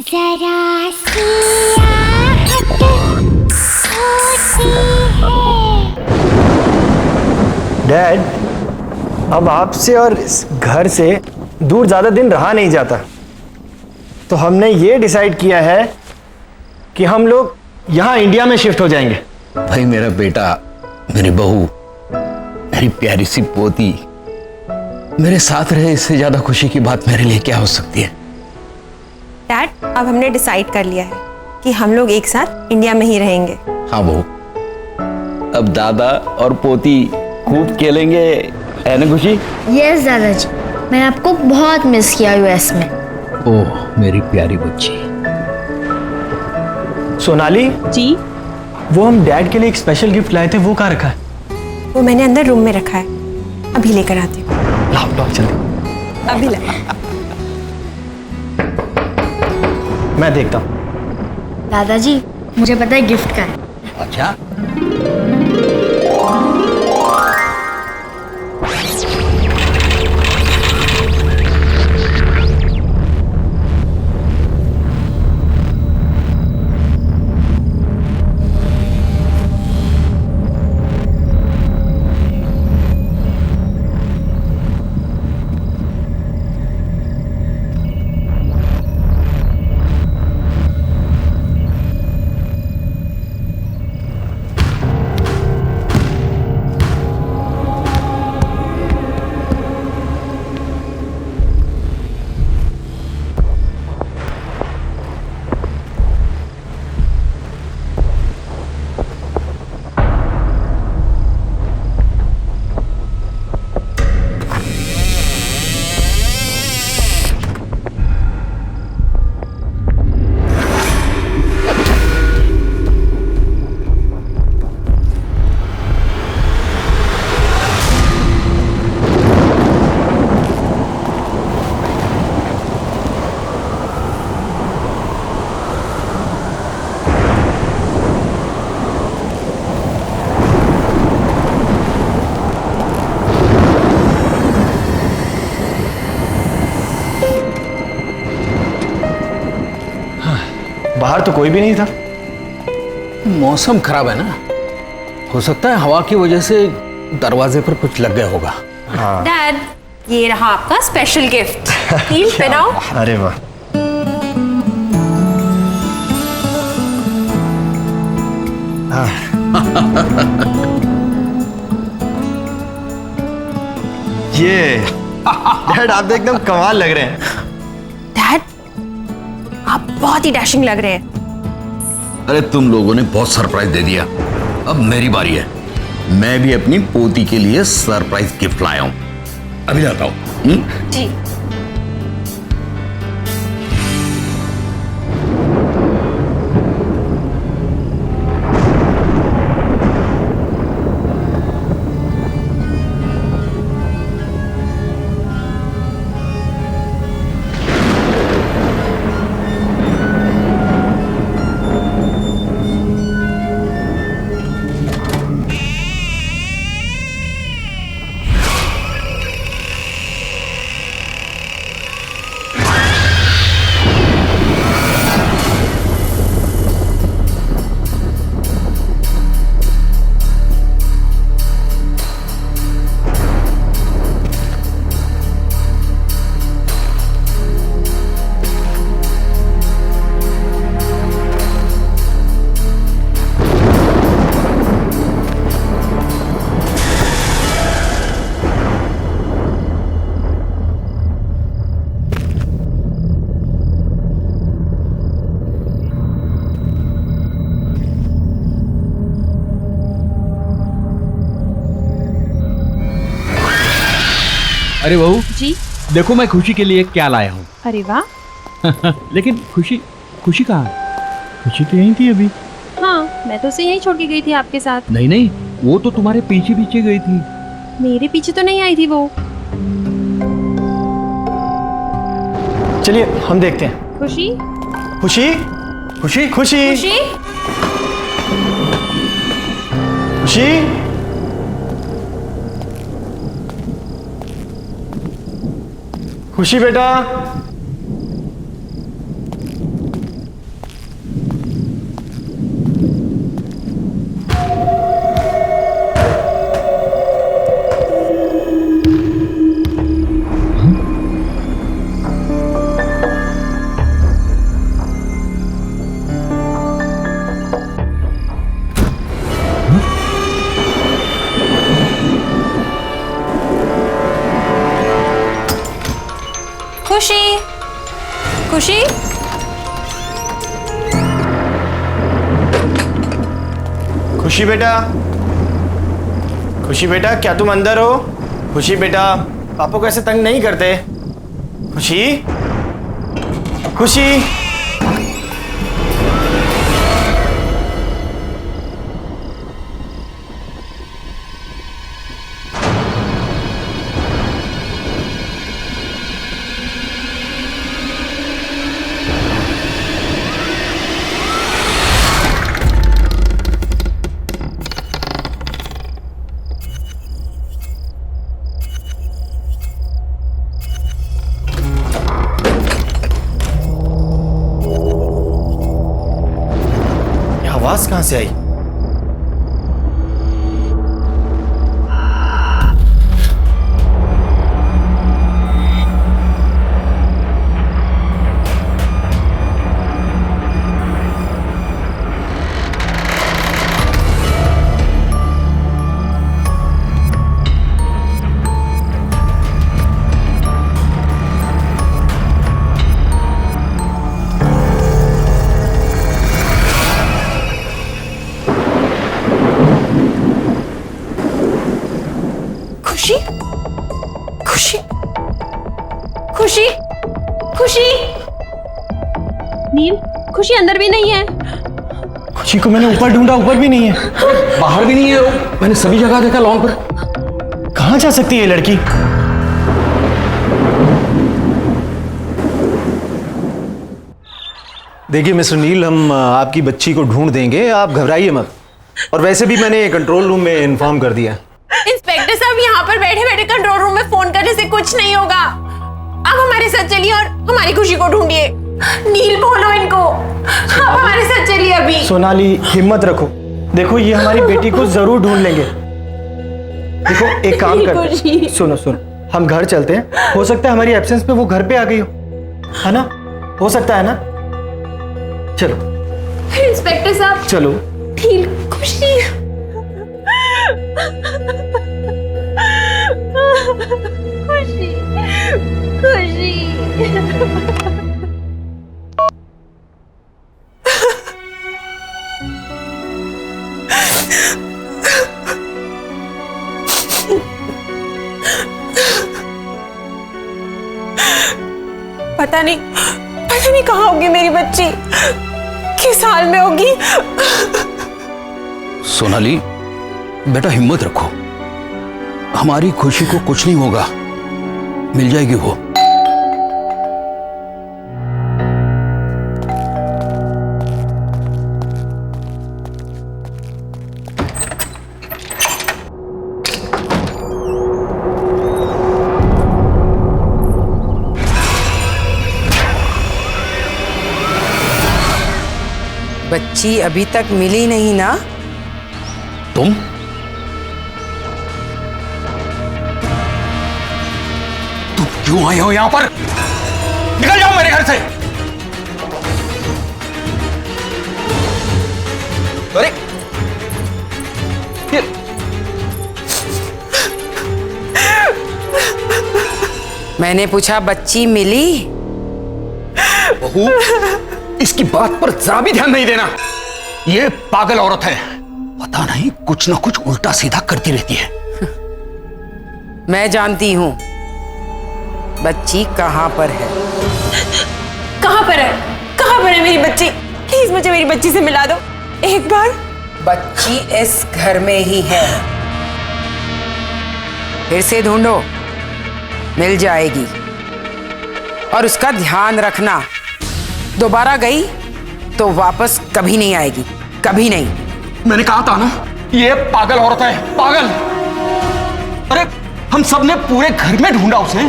जरा सी आहट होती है। डैड, अब आपसे और इस घर से दूर ज्यादा दिन रहा नहीं जाता, तो हमने ये डिसाइड किया है कि हम लोग यहाँ इंडिया में शिफ्ट हो जाएंगे। भाई मेरा बेटा, मेरी बहू, मेरी प्यारी सी पोती मेरे साथ रहे, इससे ज्यादा खुशी की बात मेरे लिए क्या हो सकती है। डैड, अब हमने डिसाइड कर लिया है कि हम लोग एक साथ इंडिया में ही रहेंगे। हाँ बहू, अब दादा और पोती खूब खेलेंगे, है ना खुशी? यस दादाजी, मैंने आपको बहुत मिस किया यूएस में। ओह मेरी प्यारी बच्ची। सोनाली जी? वो हम डैड के लिए एक स्पेशल गिफ्ट लाए थे, वो कहाँ रखा है? वो मैंने अंदर रूम में रखा है, अभी लेकर आती हूँ। लाओ लाओ जल्दी। अभी ला। मैं देखता हूँ। दादाजी, मुझे पता है गिफ्ट का है। अच्छा, बाहर तो कोई भी नहीं था। मौसम खराब है ना, हो सकता है हवा की वजह से दरवाजे पर कुछ लग गया होगा। डैड, ये रहा आपका स्पेशल गिफ्ट। हील पहनाओ। अरे वाह, ये डैड आप तो एकदम कमाल लग रहे हैं। डैड, आप बहुत ही डैशिंग लग रहे हैं। अरे तुम लोगों ने बहुत सरप्राइज दे दिया, अब मेरी बारी है। मैं भी अपनी पोती के लिए सरप्राइज गिफ्ट लाया हूं, अभी लाता हूं। जी। अरे बहू जी? देखो मैं खुशी के लिए क्या लाया हूँ। अरे वाह। लेकिन खुशी खुशी कहाँ है? खुशी तो यहीं थी अभी। हाँ, मैं तो उसे यहीं छोड़ के गई थी आपके साथ। नहीं नहीं, वो तो तुम्हारे पीछे पीछे गई थी। मेरे पीछे तो नहीं आई थी वो। चलिए हम देखते हैं। खुशी? खुशी खुशी खुशी खुशी? खुशी खुशी बेटा, खुशी खुशी खुशी बेटा, खुशी बेटा, क्या तुम अंदर हो? खुशी बेटा, पापा को ऐसे तंग नहीं करते। खुशी, खुशी। आवाज कहां से आई? खुशी खुशी खुशी खुशी नील, खुशी अंदर भी नहीं है। खुशी को मैंने ऊपर ढूंढा, ऊपर भी नहीं है। बाहर भी नहीं है, मैंने सभी जगह देखा लॉन पर। कहां जा सकती है ये लड़की? देखिए मिस्टर नील, हम आपकी बच्ची को ढूंढ देंगे, आप घबराइए मत। और वैसे भी मैंने कंट्रोल रूम में इन्फॉर्म कर दिया। इंस्पेक्टर साहब, यहाँ पर बैठे बैठे कंट्रोल रूम में फोन करने से कुछ नहीं होगा। आप हमारे साथ चलिए और हमारी खुशी को ढूंढिए। नील, बोलो इनको, आप हमारे साथ चलिए अभी। सोनाली, हिम्मत रखो। देखो, ये हमारी बेटी को जरूर ढूंढ लेंगे। देखो, एक काम करते हैं, सुनो सुनो, हम घर चलते हैं। हो सकता है हमारी एब्सेंस में वो घर पे आ गई हो, है ना? हो सकता है ना? चलो इंस्पेक्टर साहब, चलो। नील, खुशी। खुशी खुशी। पता नहीं कहाँ होगी मेरी बच्ची, किस हाल में होगी। सोनाली बेटा, हिम्मत रखो, हमारी खुशी को कुछ नहीं होगा, मिल जाएगी वो। बच्ची अभी तक मिली नहीं ना? तुम क्यों आए हो यहां पर? निकल जाओ मेरे घर से। अरे मैंने पूछा बच्ची मिली? बहू, इसकी बात पर जरा भी ध्यान नहीं देना। ये पागल औरत है, पता नहीं कुछ ना कुछ उल्टा सीधा करती रहती है। मैं जानती हूं बच्ची कहां पर है। कहां पर है मेरी बच्ची? प्लीज मुझे मेरी बच्ची से मिला दो एक बार। बच्ची इस घर में ही है, फिर से ढूंढो, मिल जाएगी। और उसका ध्यान रखना, दोबारा गई तो वापस कभी नहीं आएगी, कभी नहीं। मैंने कहा था ना, ये पागल औरत है, पागल। अरे हम सब ने पूरे घर में ढूंढा उसे,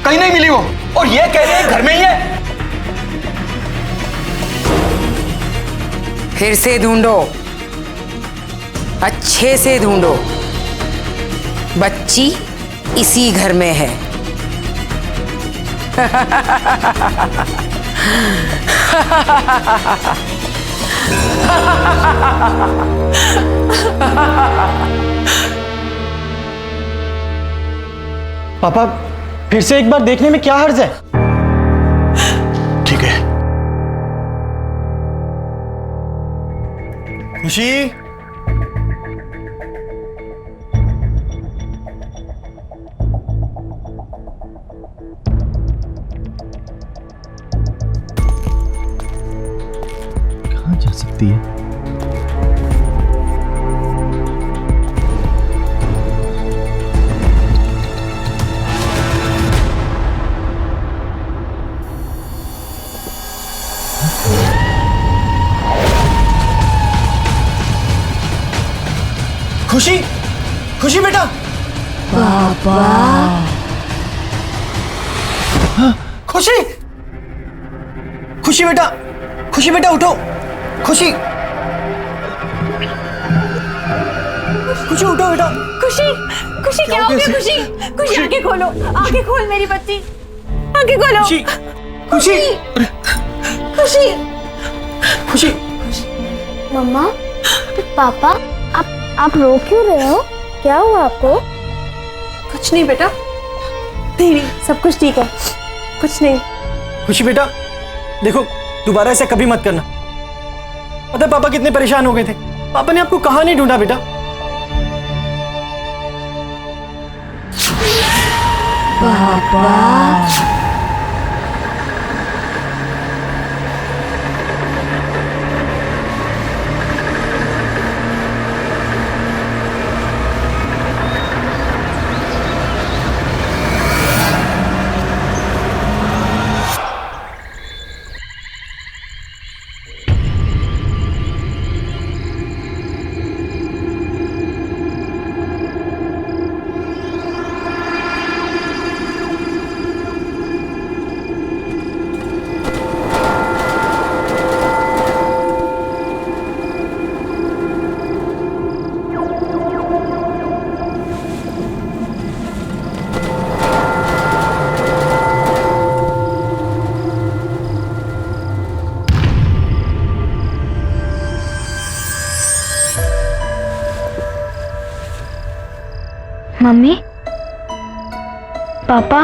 कहीं नहीं मिली वो, और ये कह रही है घर में ही है। फिर से ढूंढो, अच्छे से ढूंढो, बच्ची इसी घर में है। पापा, फिर से एक बार देखने में क्या हर्ज है? खुशी, कहाँ जा सकती है? खुशी, खुशी बेटा। खुशी, खुशी बेटा, खुशी बेटा उठो। खुशी, खुशी उठो बेटा। खुशी, खुशी क्या हो गया? खुशी, खुशी आंखें खोलो, आंखें खोल मेरी बच्ची, आंखें खोलो। खुशी, खुशी, खुशी, खुशी। मम्मा, पापा, आप रो क्यों रहे हो? क्या हुआ आपको? कुछ नहीं बेटा, नहीं नहीं, सब कुछ ठीक है, कुछ नहीं। खुशी बेटा, देखो दोबारा ऐसा कभी मत करना। पता है पापा कितने परेशान हो गए थे। पापा ने आपको कहाँ नहीं ढूंढा बेटा। मम्मी, पापा,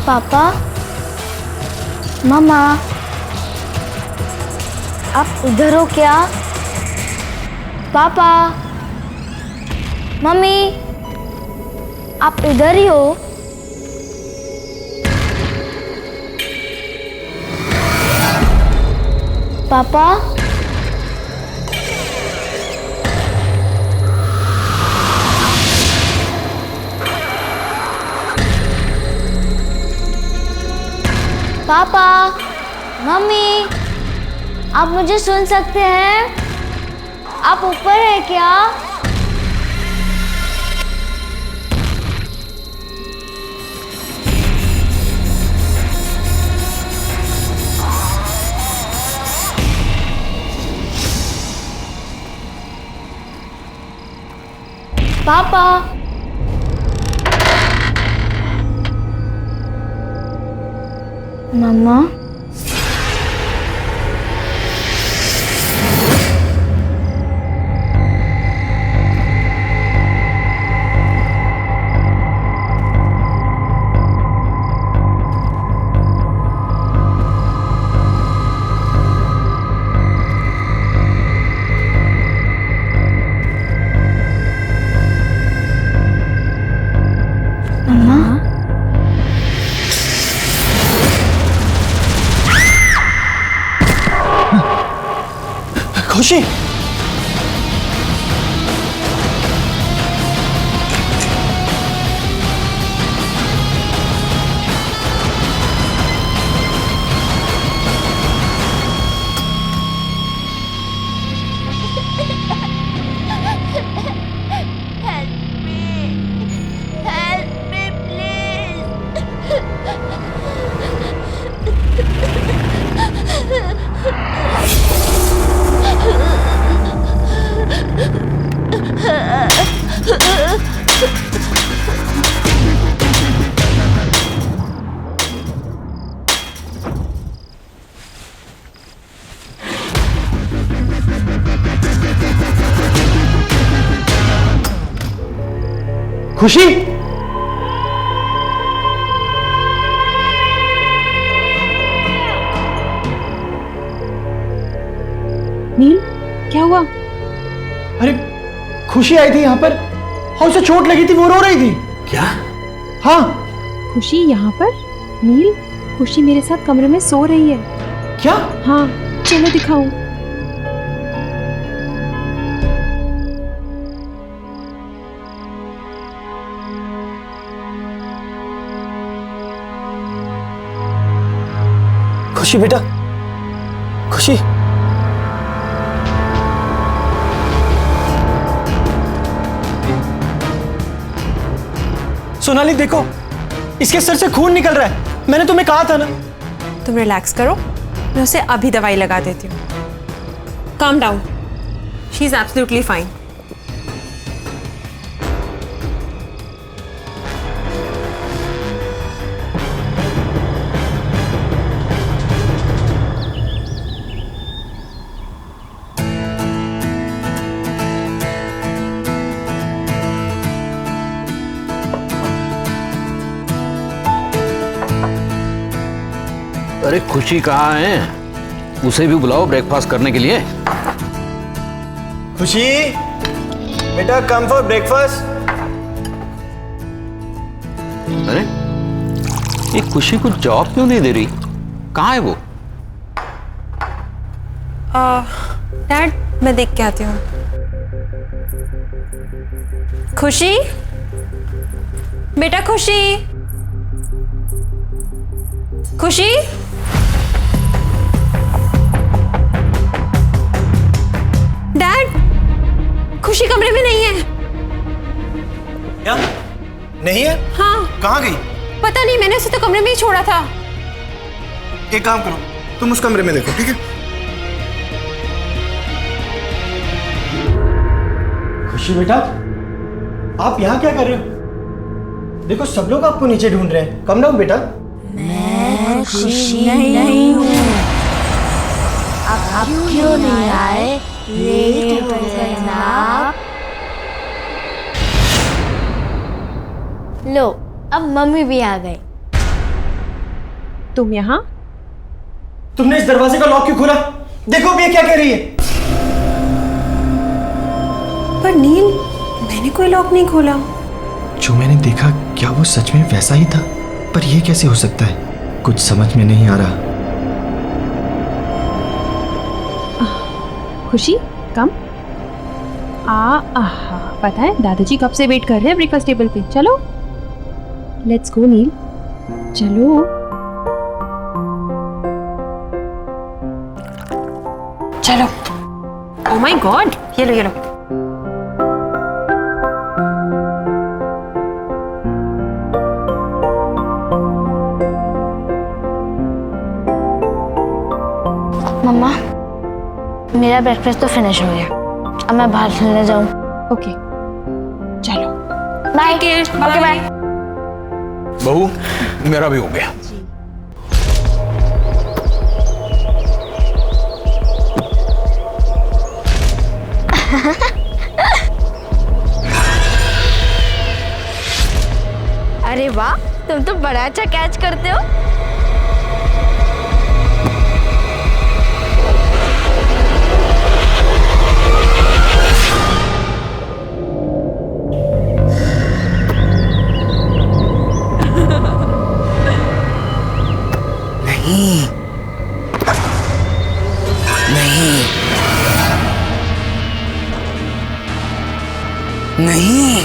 पापा, मम्मा, आप इधर हो क्या? पापा, मम्मी, आप इधर ही हो? पापा, पापा, मम्मी, आप मुझे सुन सकते हैं? आप ऊपर है क्या? पापा, मम्मा, खुशी, खुशी, नील क्या हुआ? अरे खुशी आई थी यहाँ पर और उसे चोट लगी थी, वो रो रही थी। क्या? हाँ। खुशी यहाँ पर? नील, खुशी मेरे साथ कमरे में सो रही है। क्या? हाँ, चलो दिखाऊं। खुशी बेटा, खुशी। सोनाली देखो, इसके सर से खून निकल रहा है। मैंने तुम्हें कहा था ना। तुम रिलैक्स करो, मैं उसे अभी दवाई लगा देती हूँ। Calm down, she is absolutely fine. अरे खुशी कहाँ है? उसे भी बुलाओ ब्रेकफास्ट करने के लिए। खुशी बेटा, कम फॉर ब्रेकफास्ट। अरे ये खुशी को जॉब क्यों नहीं दे रही? कहाँ है वो? डैड, मैं देख के आती हूँ। खुशी बेटा, खुशी, खुशी। डैड, खुशी कमरे में नहीं है। क्या? नहीं है? हाँ। कहाँ गई? पता नहीं, मैंने उसे तो कमरे में ही छोड़ा था। एक काम करो, तुम उस कमरे में देखो, ठीक है? खुशी बेटा, आप यहाँ क्या कर रहे हो? देखो सब लोग आपको नीचे ढूंढ रहे हैं। कम डाउन बेटा। मैं खुशी नहीं हूँ। आप क्यों नहीं आए? लेट हो गए ना आप। लो, अब मम्मी भी आ गई। तुम यहाँ? तुमने इस दरवाजे का लॉक क्यों खोला? देखो अब ये क्या कह रही है। पर नील, मैंने कोई लॉक नहीं खोला। जो मैंने देखा, क्या वो सच में वैसा ही था? पर ये कैसे हो सकता है? कुछ समझ में नहीं आ रहा। खुशी कम। पता है दादाजी कब से वेट कर रहे हैं ब्रेकफास्ट टेबल पे। चलो लेट्स गो नील, चलो। चलो। ओह माय गॉड, ये लो ये लो। मम्मा, मेरा ब्रेकफास्ट तो फिनिश हो गया। अब मैं बाहर खेलने जाऊं। ओके चलो। बाय। Okay bye. बहू, मेरा भी हो गया। अरे वाह, तुम तो बड़ा अच्छा कैच करते हो। नहीं, नहीं, नहीं।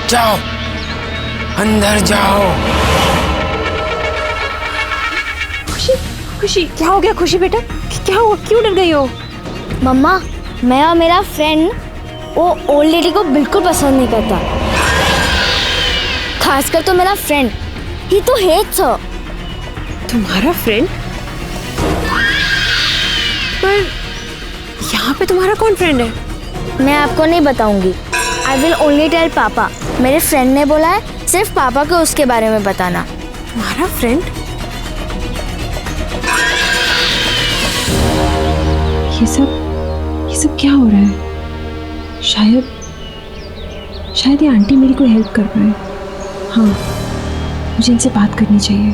जाओ, अंदर जाओ। खुशी, खुशी क्या हो गया? खुशी बेटा क्या हुआ? क्यों डर गई हो? मम्मा, मैं और मेरा फ्रेंड वो ओल्ड लेडी को बिल्कुल पसंद नहीं करता। खासकर तो मेरा फ्रेंड, ही तो हेट्स हर। तुम्हारा फ्रेंड? पर यहाँ पे तुम्हारा कौन फ्रेंड है? मैं आपको नहीं बताऊंगी। आई विल ओनली टेल पापा। मेरे फ्रेंड ने बोला है सिर्फ पापा को उसके बारे में बताना। तुम्हारा फ्रेंड? ये सब क्या हो रहा है? शायद ये आंटी मेरी कोई हेल्प कर पाए। हाँ, मुझे इनसे बात करनी चाहिए।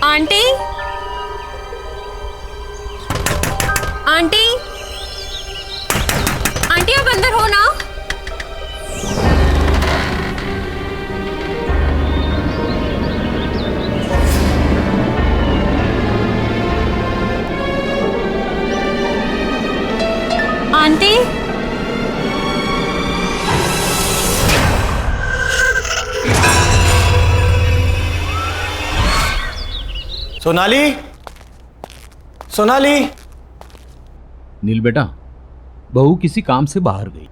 आंटी, आंटी, आंटी आप अंदर हो ना? आंटी, सोनाली, सोनाली। नील बेटा, बहू किसी काम से बाहर गई।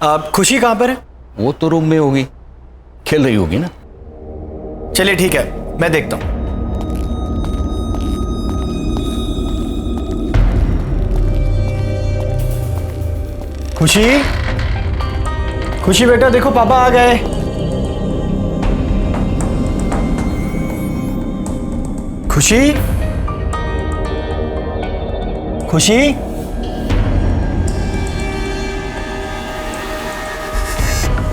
अब खुशी कहाँ पर है? वो तो रूम में होगी, खेल रही होगी ना। चलिए ठीक है, मैं देखता हूं। खुशी, खुशी बेटा देखो पापा आ गए। खुशी, खुशी,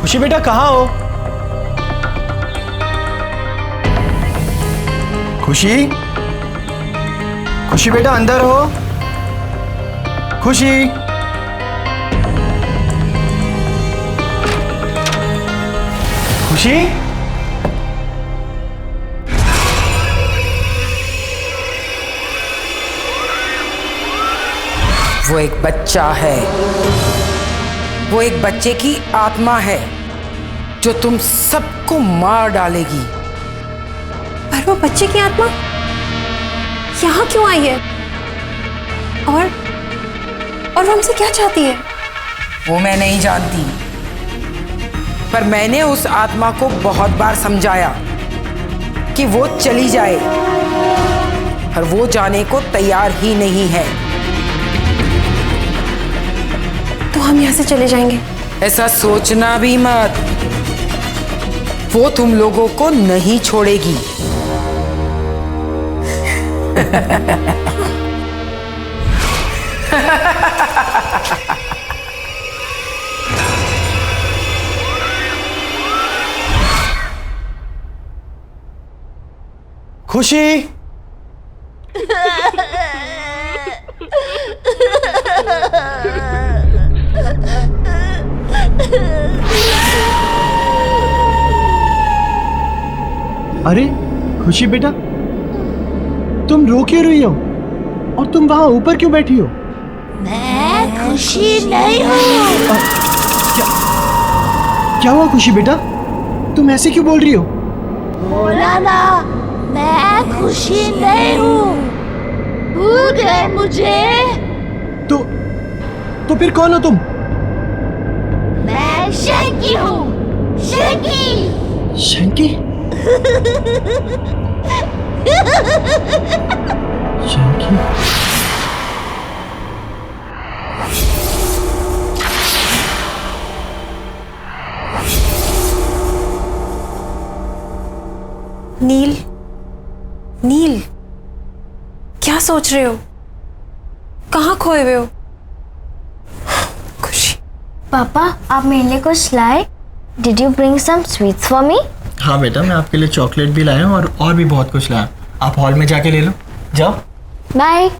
खुशी बेटा कहाँ हो? खुशी, खुशी बेटा अंदर हो? खुशी, खुशी, वो एक बच्चा है, वो एक बच्चे की आत्मा है जो तुम सबको मार डालेगी। पर वो बच्चे की आत्मा यहाँ क्यों आई है? और वो हमसे क्या चाहती है? वो मैं नहीं जानती, पर मैंने उस आत्मा को बहुत बार समझाया कि वो चली जाए, पर वो जाने को तैयार ही नहीं है। तो हम यहाँ से चले जाएंगे? ऐसा सोचना भी मत, वो तुम लोगों को नहीं छोड़ेगी। खुशी, अरे खुशी बेटा, तुम रो क्यों रही हो? और तुम वहां ऊपर क्यों बैठी हो? मैं खुशी नहीं हूँ। क्या हुआ खुशी बेटा, तुम ऐसे क्यों बोल रही हो? बोला ना, मैं खुशी नहीं हूँ। भूल गए मुझे? तो फिर कौन हो तुम? मैं शंकी हूँ, शंकी। शंकी? शंकी? नील, नील, क्या सोच रहे हो? कहाँ खोए हुए हो? खुशी। पापा, आप मेरे लिए कुछ लाए? Did you bring some sweets for me? हाँ बेटा, मैं आपके लिए चॉकलेट भी लाया हूँ और भी बहुत कुछ लाया। आप हॉल में जाके ले लो, जाओ। बाय।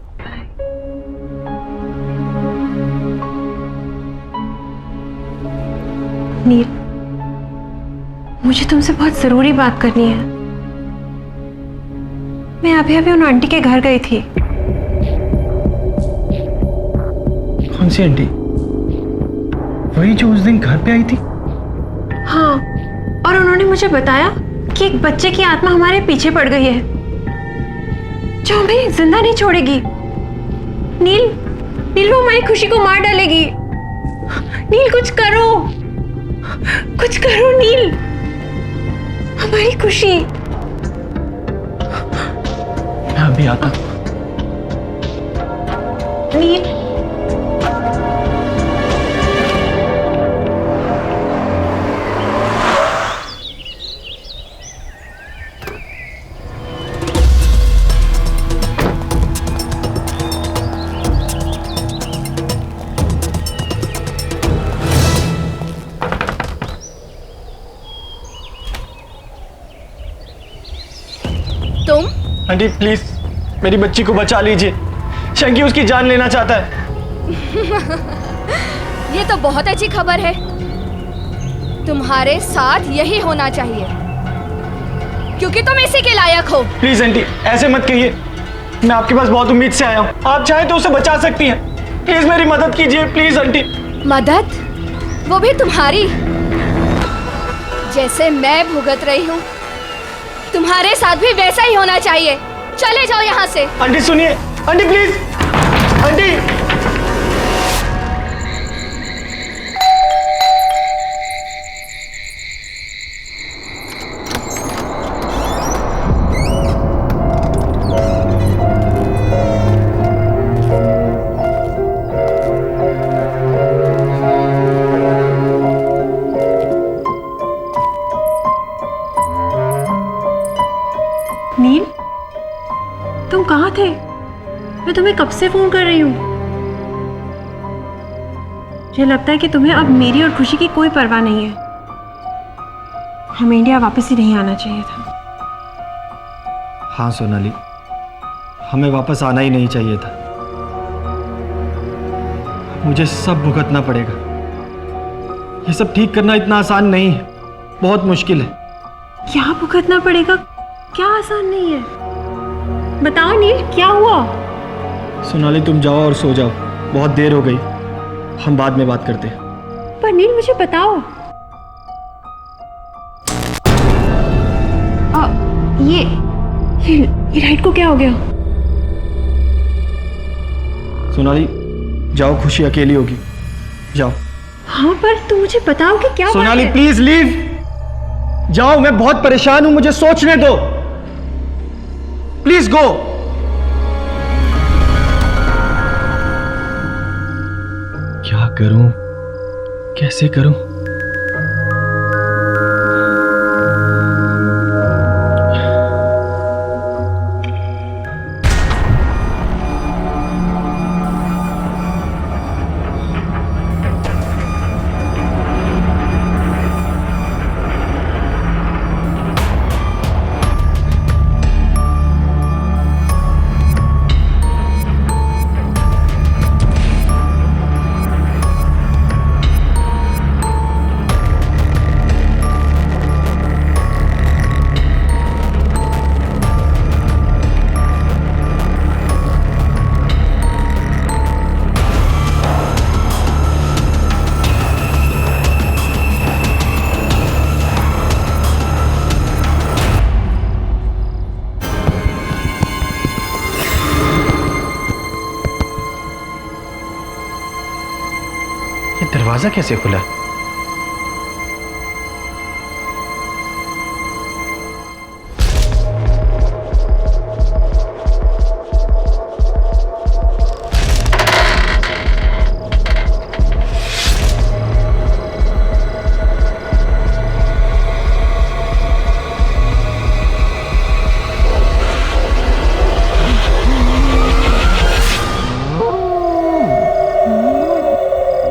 नील, मुझे तुमसे बहुत जरूरी बात करनी है। मैं अभी उन आंटी के घर गई थी। कौन सी आंटी? वही जो उस दिन घर पे आई थी? हाँ, और उन्होंने मुझे बताया कि एक बच्चे की आत्मा हमारे पीछे पड़ गई है जो हमें जिंदा नहीं छोड़ेगी। नील, नील वो हमारी खुशी को मार डालेगी। नील कुछ करो, कुछ करो नील, हमारी खुशी। मैं अभी आता। नील, आंटी प्लीज मेरी बच्ची को बचा लीजिए, शंकी उसकी जान लेना चाहता है। ये तो बहुत अच्छी खबर है, तुम्हारे साथ यही होना चाहिए क्योंकि तुम इसी के लायक हो। प्लीज आंटी ऐसे मत कहिए, मैं आपके पास बहुत उम्मीद से आया हूँ, आप चाहें तो उसे बचा सकती हैं। प्लीज मेरी मदद कीजिए प्लीज आंटी। मदद? वो भी तुम्हारी? जैसे मैं भुगत रही हूँ तुम्हारे साथ भी वैसा ही होना चाहिए। चले जाओ यहाँ से। आंटी सुनिए, आंटी प्लीज, आंटी। नील, तुम कहाँ थे? मैं तुम्हें कब से फोन कर रही हूँ। मुझे लगता है कि तुम्हें अब मेरी और खुशी की कोई परवाह नहीं है। हमें इंडिया वापस ही नहीं आना चाहिए था। हाँ सोनाली, हमें वापस आना ही नहीं चाहिए था। मुझे सब भुगतना पड़ेगा। ये सब ठीक करना इतना आसान नहीं है, बहुत मुश्किल है। क्या भुगतना पड़ेगा? क्या आसान नहीं है? बताओ नील, क्या हुआ? सोनाली तुम जाओ और सो जाओ, बहुत देर हो गई, हम बाद में बात करते हैं। पर नील मुझे बताओ, ये लाइट को क्या हो गया? सोनाली जाओ, खुशी अकेली होगी, जाओ। हाँ पर तुम मुझे बताओ कि क्या सोनाली बात है? प्लीज लीव, जाओ, मैं बहुत परेशान हूं, मुझे सोचने दो, प्लीज गो। क्या करूं, कैसे करूं? ये दरवाजा कैसे खुला?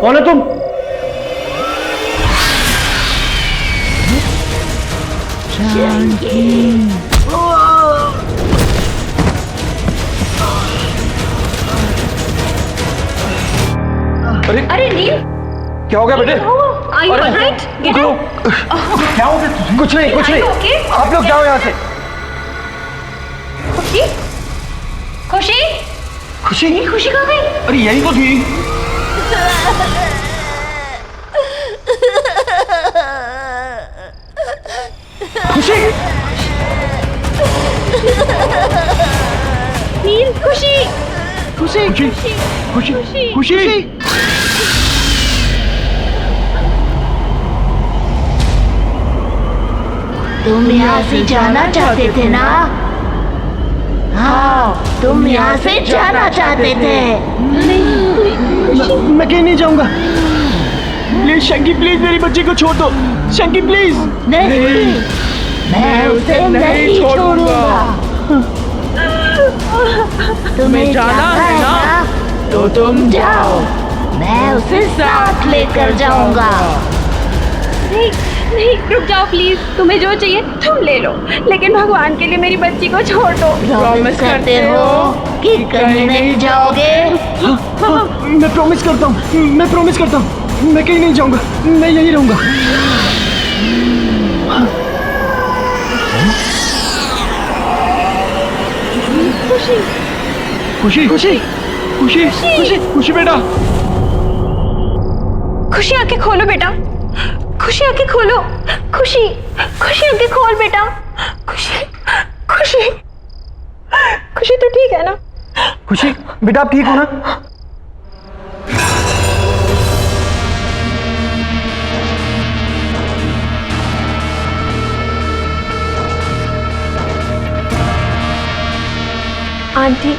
कौन है तुम? अरे नील, क्या हो गया बेटे? Are you alright? Get up. क्या हो गया? कुछ नहीं, कुछ नहीं। Are you okay? आप लोग जाओ यहाँ से। खुशी? खुशी? खुशी? खुशी कहाँ गई? अरे यही तो थी। खुशी? नील, खुशी? खुशी? खुशी? खुशी? खुशी? तुम यहाँ से जाना चाहते थे ना? हाँ, तुम यहाँ से जाना चाहते थे। मैं कहीं नहीं जाऊंगा। प्लीज शंकी, प्लीज मेरी बच्ची को छोड़ दो। शंकी प्लीज। नहीं, मैं उसे नहीं छोड़ूंगा। तुम्हें जाना है ना? तो तुम जाओ, मैं उसे साथ लेकर जाऊंगा। नहीं, नहीं रुक जाओ प्लीज, तुम्हें जो चाहिए तुम ले लो, लेकिन भगवान के लिए मेरी बच्ची को छोड़ दो। प्रॉमिस करते हो कि कहीं नहीं जाओगे? मैं प्रॉमिस करता हूँ, मैं प्रॉमिस करता हूँ, मैं कहीं नहीं जाऊंगा, मैं यहीं रहूंगा। खुशी खुशी खुशी खुशी खुशी खुशी बेटा, खुशी आंखें खोलो बेटा, खुशी आंखें खोलो, खुशी खुशी आंखें खोल बेटा, खुशी खुशी खुशी तो ठीक है ना? खुशी बेटा आप ठीक हो ना? आंटी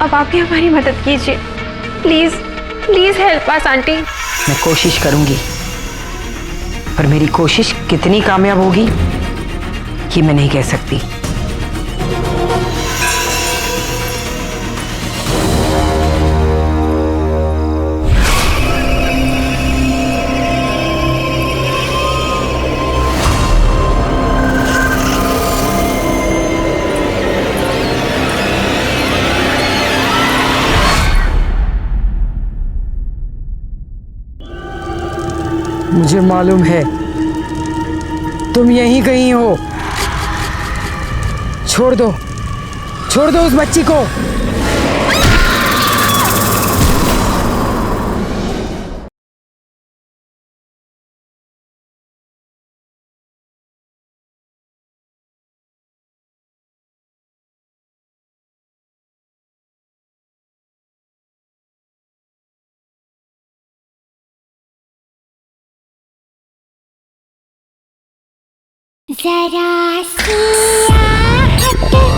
अब आप ही हमारी मदद कीजिए, please please help us aunty. मैं कोशिश करूंगी, पर मेरी कोशिश कितनी कामयाब होगी ये मैं नहीं कह सकती। मुझे मालूम है तुम यहीं कहीं हो। छोड़ दो उस बच्ची को। जरा सी आहट होती है।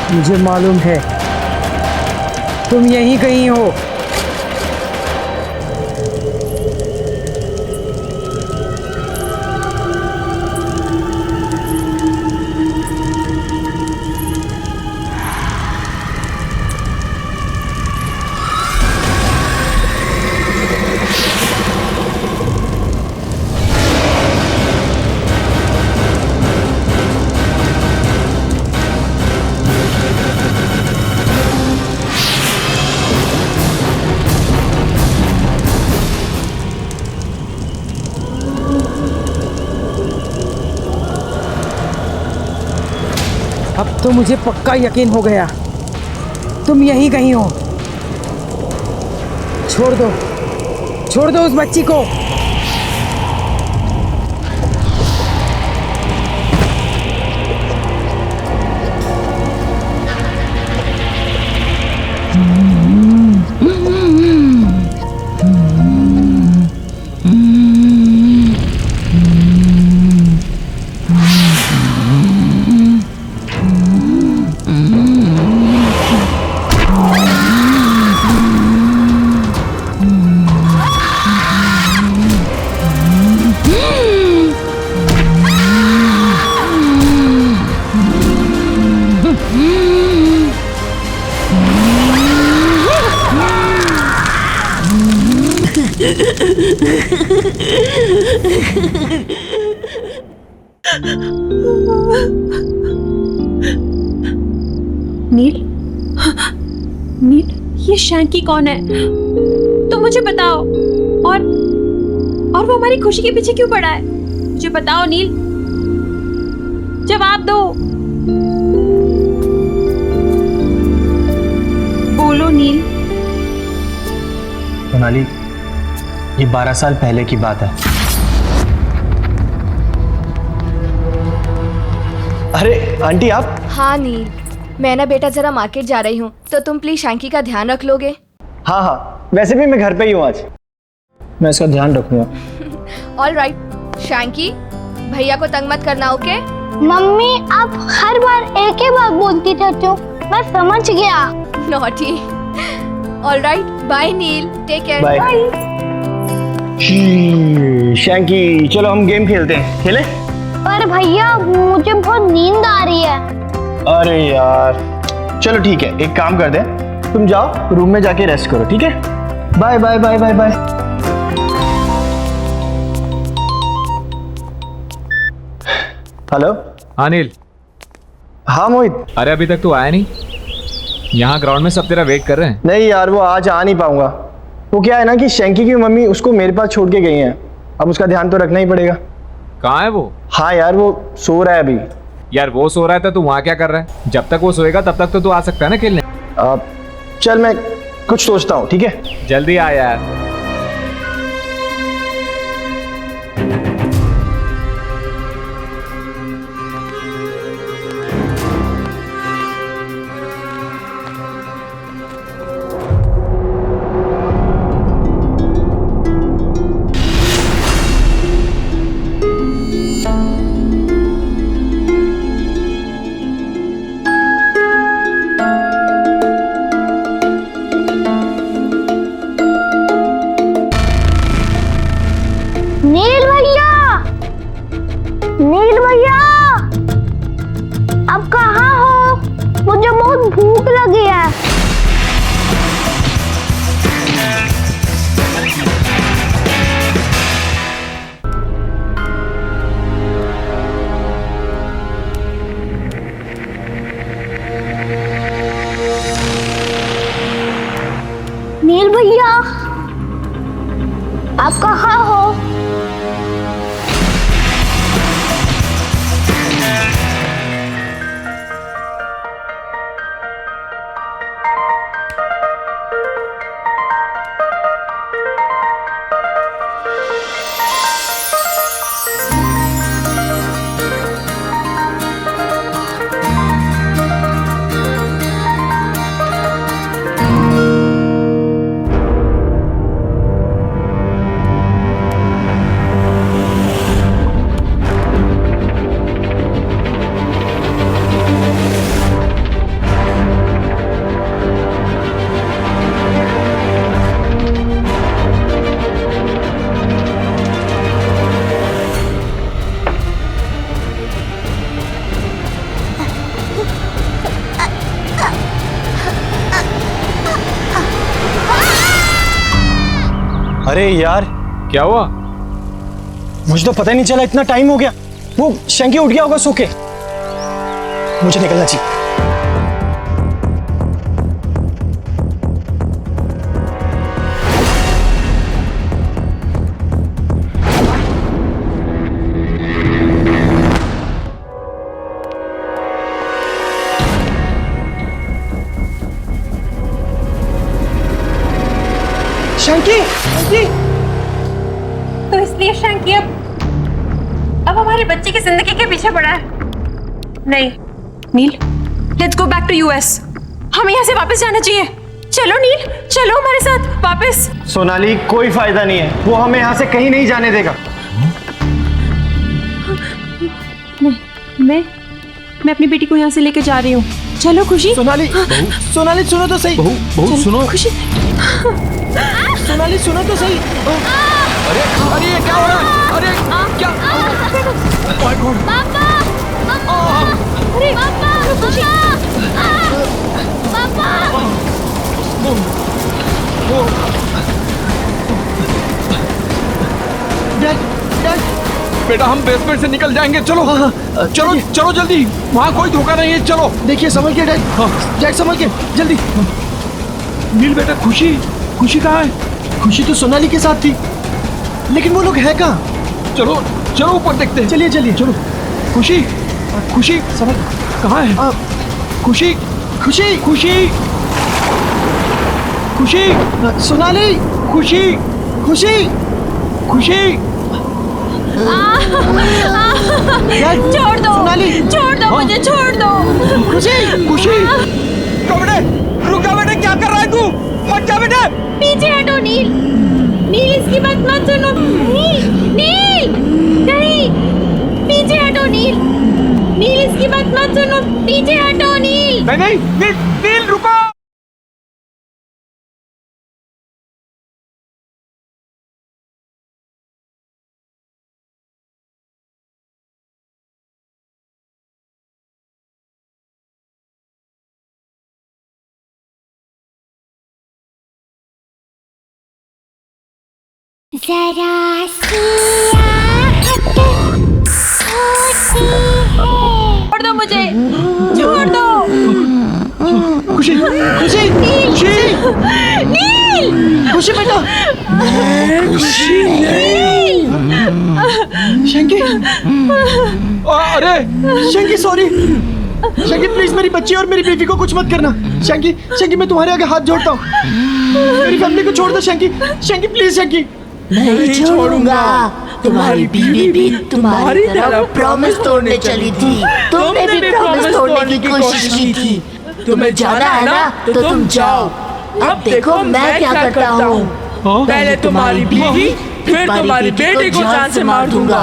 मुझे मालूम है तुम यहीं कहीं हो। अब तो मुझे पक्का यकीन हो गया तुम यहीं कहीं हो। छोड़ दो उस बच्ची को। नील, नील, ये शैंकी कौन है? तुम मुझे बताओ। और वो हमारी खुशी के पीछे क्यों पड़ा है? मुझे बताओ नील, जवाब दो। बोलो नील। सोनाली, ये 12 साल पहले की बात है। अरे आंटी आप? हाँ नील, मैं ना बेटा जरा मार्केट जा रही हूँ, तो तुम प्लीज शैंकी का ध्यान रख लोगे? हाँ हाँ, वैसे भी मैं घर पे ही हूँ आज, मैं इसका ध्यान रखूंगा। ऑल राइट शैंकी, भैया को तंग मत करना, ओके? मम्मी आप हर बार एक ही बात बोलती रहती हो, मैं समझ गया। नॉटी। ऑल राइट, बाय नील, टेक केयर। बाय। शैंकी चलो हम गेम खेलते हैं, खेले? पर भैया मुझे बहुत नींद आ रही है। अरे यार चलो ठीक है, एक काम कर दे, तुम जाओ रूम में जाके रेस्ट करो, ठीक है? Bye bye bye bye bye. Hello. हाँ नील। हाँ मोहित। अरे अभी तक तू आया नहीं? यहाँ ग्राउंड में सब तेरा वेट कर रहे हैं। नहीं यार, वो आज आ नहीं पाऊंगा। वो क्या है ना कि शैंकी की मम्मी उसको मेरे पास छोड़ के गई हैं, अब उसका ध्यान तो रखना ही पड़ेगा। कहाँ है वो? हाँ यार वो सो रहा है अभी। यार वो सो रहा है तो तू वहाँ क्या कर रहा है? जब तक वो सोएगा तब तक तो तू आ सकता है ना खेलने। चल मैं कुछ सोचता हूँ, ठीक है? जल्दी आ यार। नील भैया, नील भैया, आप कहाँ हो? मुझे बहुत भूख लगी है। नील भैया, आप कहाँ हो? अरे यार क्या हुआ? मुझे तो पता ही नहीं चला, इतना टाइम हो गया। वो शैंकी उठ गया होगा सो के। मुझे निकलना चाहिए। शैंकी, शैंकी। तो इसलिए शैंकी अब हमारे बच्चे की जिंदगी के पीछे पड़ा है। नहीं Neel, let's go back to US. हमें यहाँ से वापस जाना चाहिए। चलो नील, चलो हमारे साथ वापस। सोनाली कोई फायदा नहीं है, वो हमें यहाँ से कहीं नहीं जाने देगा। मैं अपनी बेटी को यहाँ से लेकर जा रही हूँ। चलो खुशी। सोनाली, सोनाली सुनो तो सही। बहू सुनो। खुशी, सोनाली सुनो तो सही। अरे अरे ये क्या हो रहा है? अरे क्या? पापा, अरे पापा, खुशी, पापा। बेटा हम बेसमेंट से निकल जाएंगे, चलो। चलो चलो जल्दी, वहाँ कोई धोखा नहीं है, चलो। देखिए संभल के डैड, डैड संभल के, जल्दी। नील बेटा, खुशी कहाँ है? खुशी तो सोनाली के साथ थी, लेकिन वो लोग है कहाँ? चलो चलो ऊपर देखते हैं। चलिए चलिए चलो। खुशी, खुशी समझ कहाँ है? खुशी, खुशी खुशी, खुशी, सोनाली, खुशी, खुशी खुशी। छोड़ दो, सोनाली, छोड़ दो, मुझे छोड़ दो। खुशी, खुशी, बेटे, रुक जा बेटे, क्या कर रहा है तू? मत जा बेटे। पीछे हटो नील, नील इसकी बात मत सुनो। नील, नील, नहीं, पीछे हटो नील, नील इसकी बात मत सुनो, पीछे हटो नील। नहीं, नील, नील रुको। जरा सी छोड़ दो मुझे, छोड़ दो। खुशी, खुशी, खुशी, नील, खुशी बेटा। शंकी, अरे शंकी सॉरी। शंकी प्लीज मेरी बच्ची और मेरी बीवी को कुछ मत करना। शंकी, शंकी मैं तुम्हारे आगे हाथ जोड़ता हूँ। मेरी फैमिली को छोड़ दो शंकी। शंकी प्लीज शंकी। नहीं छोड़ूंगा। तुम्हारी बीवी भी तुम्हारी तरह प्रॉमिस तोड़ने चली थी। तुमने भी प्रॉमिस तोड़ने की कोशिश की थी। तुम्हें जाना है ना तो तुम जाओ। अब देखो मैं क्या करता हूँ। पहले तुम्हारी बीवी फिर तुम्हारी बेटी को जान से मार दूंगा।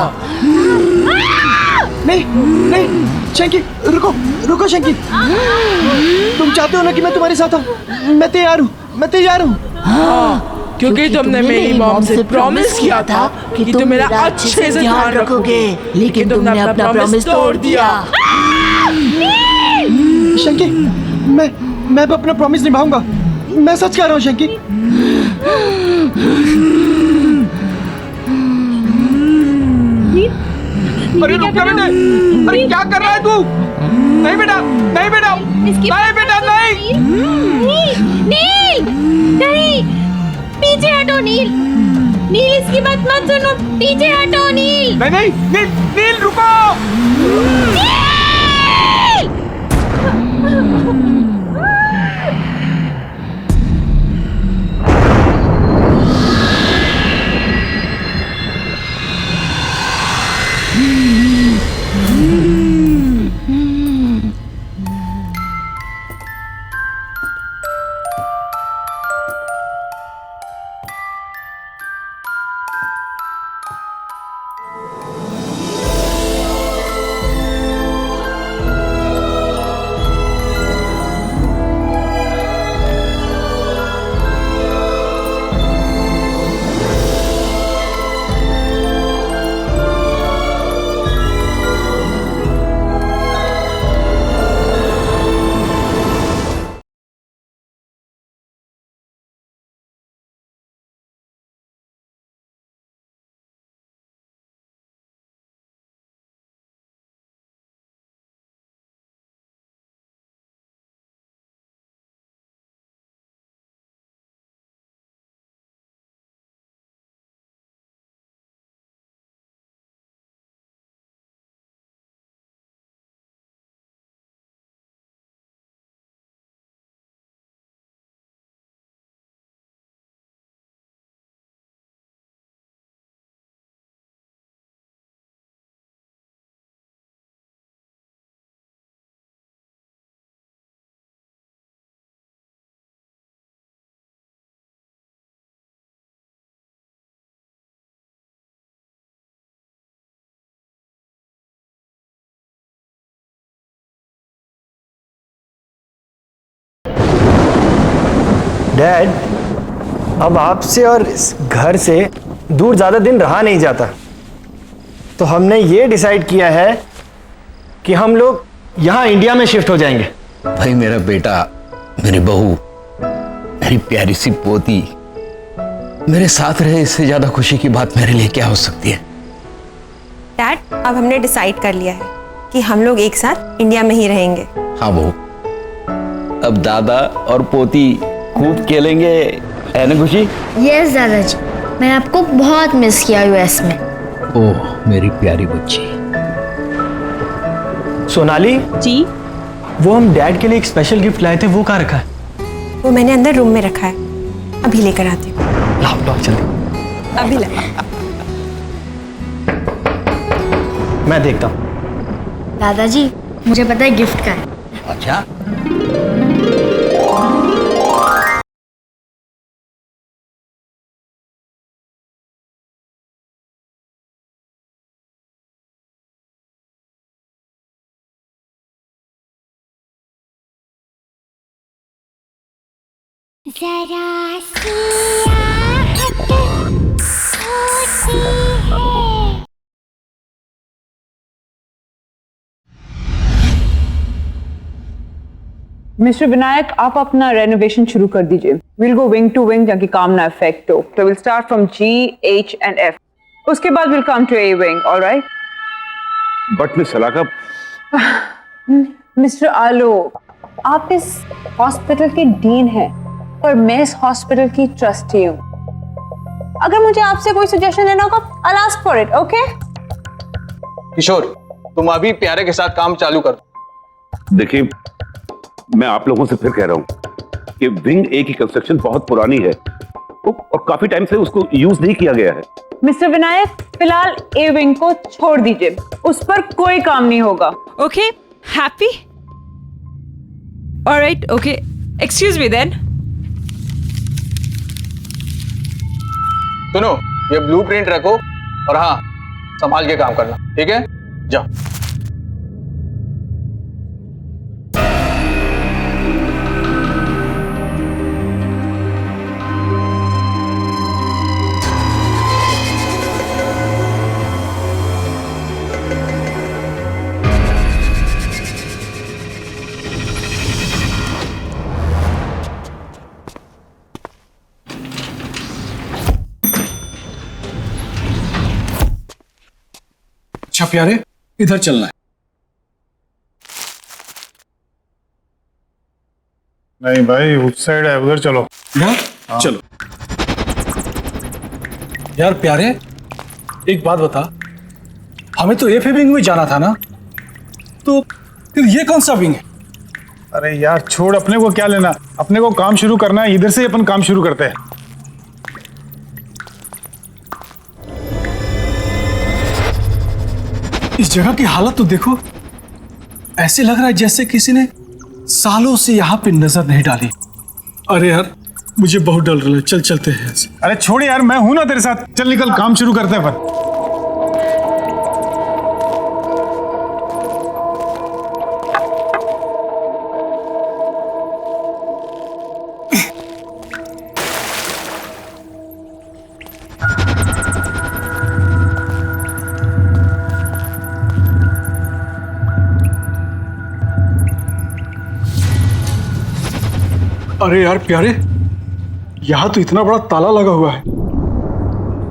नहीं नहीं शंकी, रुको रुको शंकी। तुम चाहते हो ना कि मैं तुम्हारे साथ हूँ? मैं तैयार हूँ, मैं तैयार हूँ। हाँ, क्योंकि तुमने मेरी मॉम से प्रॉमिस किया था कि तुम मेरा अच्छे से ध्यान रखोगे, लेकिन तुमने अपना प्रॉमिस तोड़ दिया। शंकी, मैं अपना प्रॉमिस निभाऊंगा। मैं सच कह रहा हूँ शंकी। अरे रुक जा बेटे, अरे क्या कर रहा है तू? नहीं बेटा, नहीं बेटा, नहीं बेटा, नहीं। नील, नहीं, पीछे हटो नील, नील इसकी बात मत सुनो, पीछे हटो नील। नहीं, नील, नील रुको। डैड, अब आपसे और इस घर से दूर ज़्यादा दिन रहा नहीं जाता, तो हमने ये डिसाइड किया है कि हम लोग यहाँ इंडिया में शिफ्ट हो जाएंगे। भाई मेरा बेटा, मेरी बहू, मेरी प्यारी सी पोती मेरे साथ रहे, इससे ज्यादा खुशी की बात मेरे लिए क्या हो सकती है? डैड, अब हमने डिसाइड कर लिया है कि हम लोग एक साथ इंडिया में ही रहेंगे। हाँ बहू, अब दादा और पोती खूब खेलेंगे, है ना खुशी? यस दादाजी, मैंने आपको बहुत मिस किया यूएस में। ओह मेरी प्यारी बच्ची। सोनाली जी, वो हम डैड के लिए एक स्पेशल गिफ्ट लाए थे, वो कहाँ रखा है? वो मैंने अंदर रूम में रखा है, अभी लेकर आती हूँ। लाओ जल्दी। अभी ला। मैं देखता हूँ। दादाजी, मुझे पता है गिफ्ट का है। अच्छा, जरा सी आहट होती है। मिस्टर विनायक, आप अपना रेनोवेशन शुरू कर दीजिए। Will go wing to wing ताकि काम ना इफेक्ट हो। तो will start from G, H and F। उसके बाद will come to A wing, alright? But miss Salaka, mister Alok, आप इस हॉस्पिटल के डीन हैं और मैं इस हॉस्पिटल की ट्रस्टी हूँ। अगर मुझे आपसे कोई सजेशन लेना होगा, I'll ask for it, okay? किशोर, तुम अभी प्यारे के साथ काम चालू कर। देखिए मैं आप लोगों से फिर कह रहा हूं कि विंग ए की कंस्ट्रक्शन बहुत पुरानी है और काफी टाइम से उसको यूज नहीं किया गया है। मिस्टर विनायक, फिलहाल ए विंग को छोड़ दीजिए, उस पर कोई काम नहीं होगा। Okay, happy? Alright, okay, excuse me then. सुनो, ये ब्लूप्रिंट रखो और हाँ, संभाल के काम करना, ठीक है? जाओ। अच्छा प्यारे, इधर चलना है। नहीं भाई, उस साइड है, उधर चलो। यार चलो। यार प्यारे, एक बात बता, हमें तो एफ विंग में जाना था ना, तो फिर ये कौन सा विंग है? अरे यार छोड़, अपने को क्या लेना, अपने को काम शुरू करना है, इधर से अपन काम शुरू करते हैं। इस जगह की हालत तो देखो, ऐसे लग रहा है जैसे किसी ने सालों से यहाँ पे नजर नहीं डाली। अरे यार मुझे बहुत डर रहा है, चल चलते हैं। अरे छोड़ यार, मैं हूं ना तेरे साथ, चल निकल, काम शुरू करते हैं अपन। अरे यार प्यारे, यहाँ तो इतना बड़ा ताला लगा हुआ है।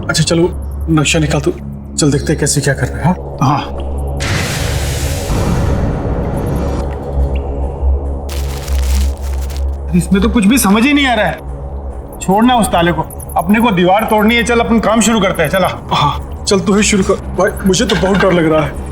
अच्छा चलो नक्शा निकाल, तो चल देखते हैं कैसे क्या कर रहे हैं। हाँ इसमें तो कुछ भी समझ ही नहीं आ रहा है। छोड़ना उस ताले को, अपने को दीवार तोड़नी है, चल अपन काम शुरू करते हैं। चला। हाँ चल, तू ही शुरू कर भाई, मुझे तो बहुत डर लग रहा है।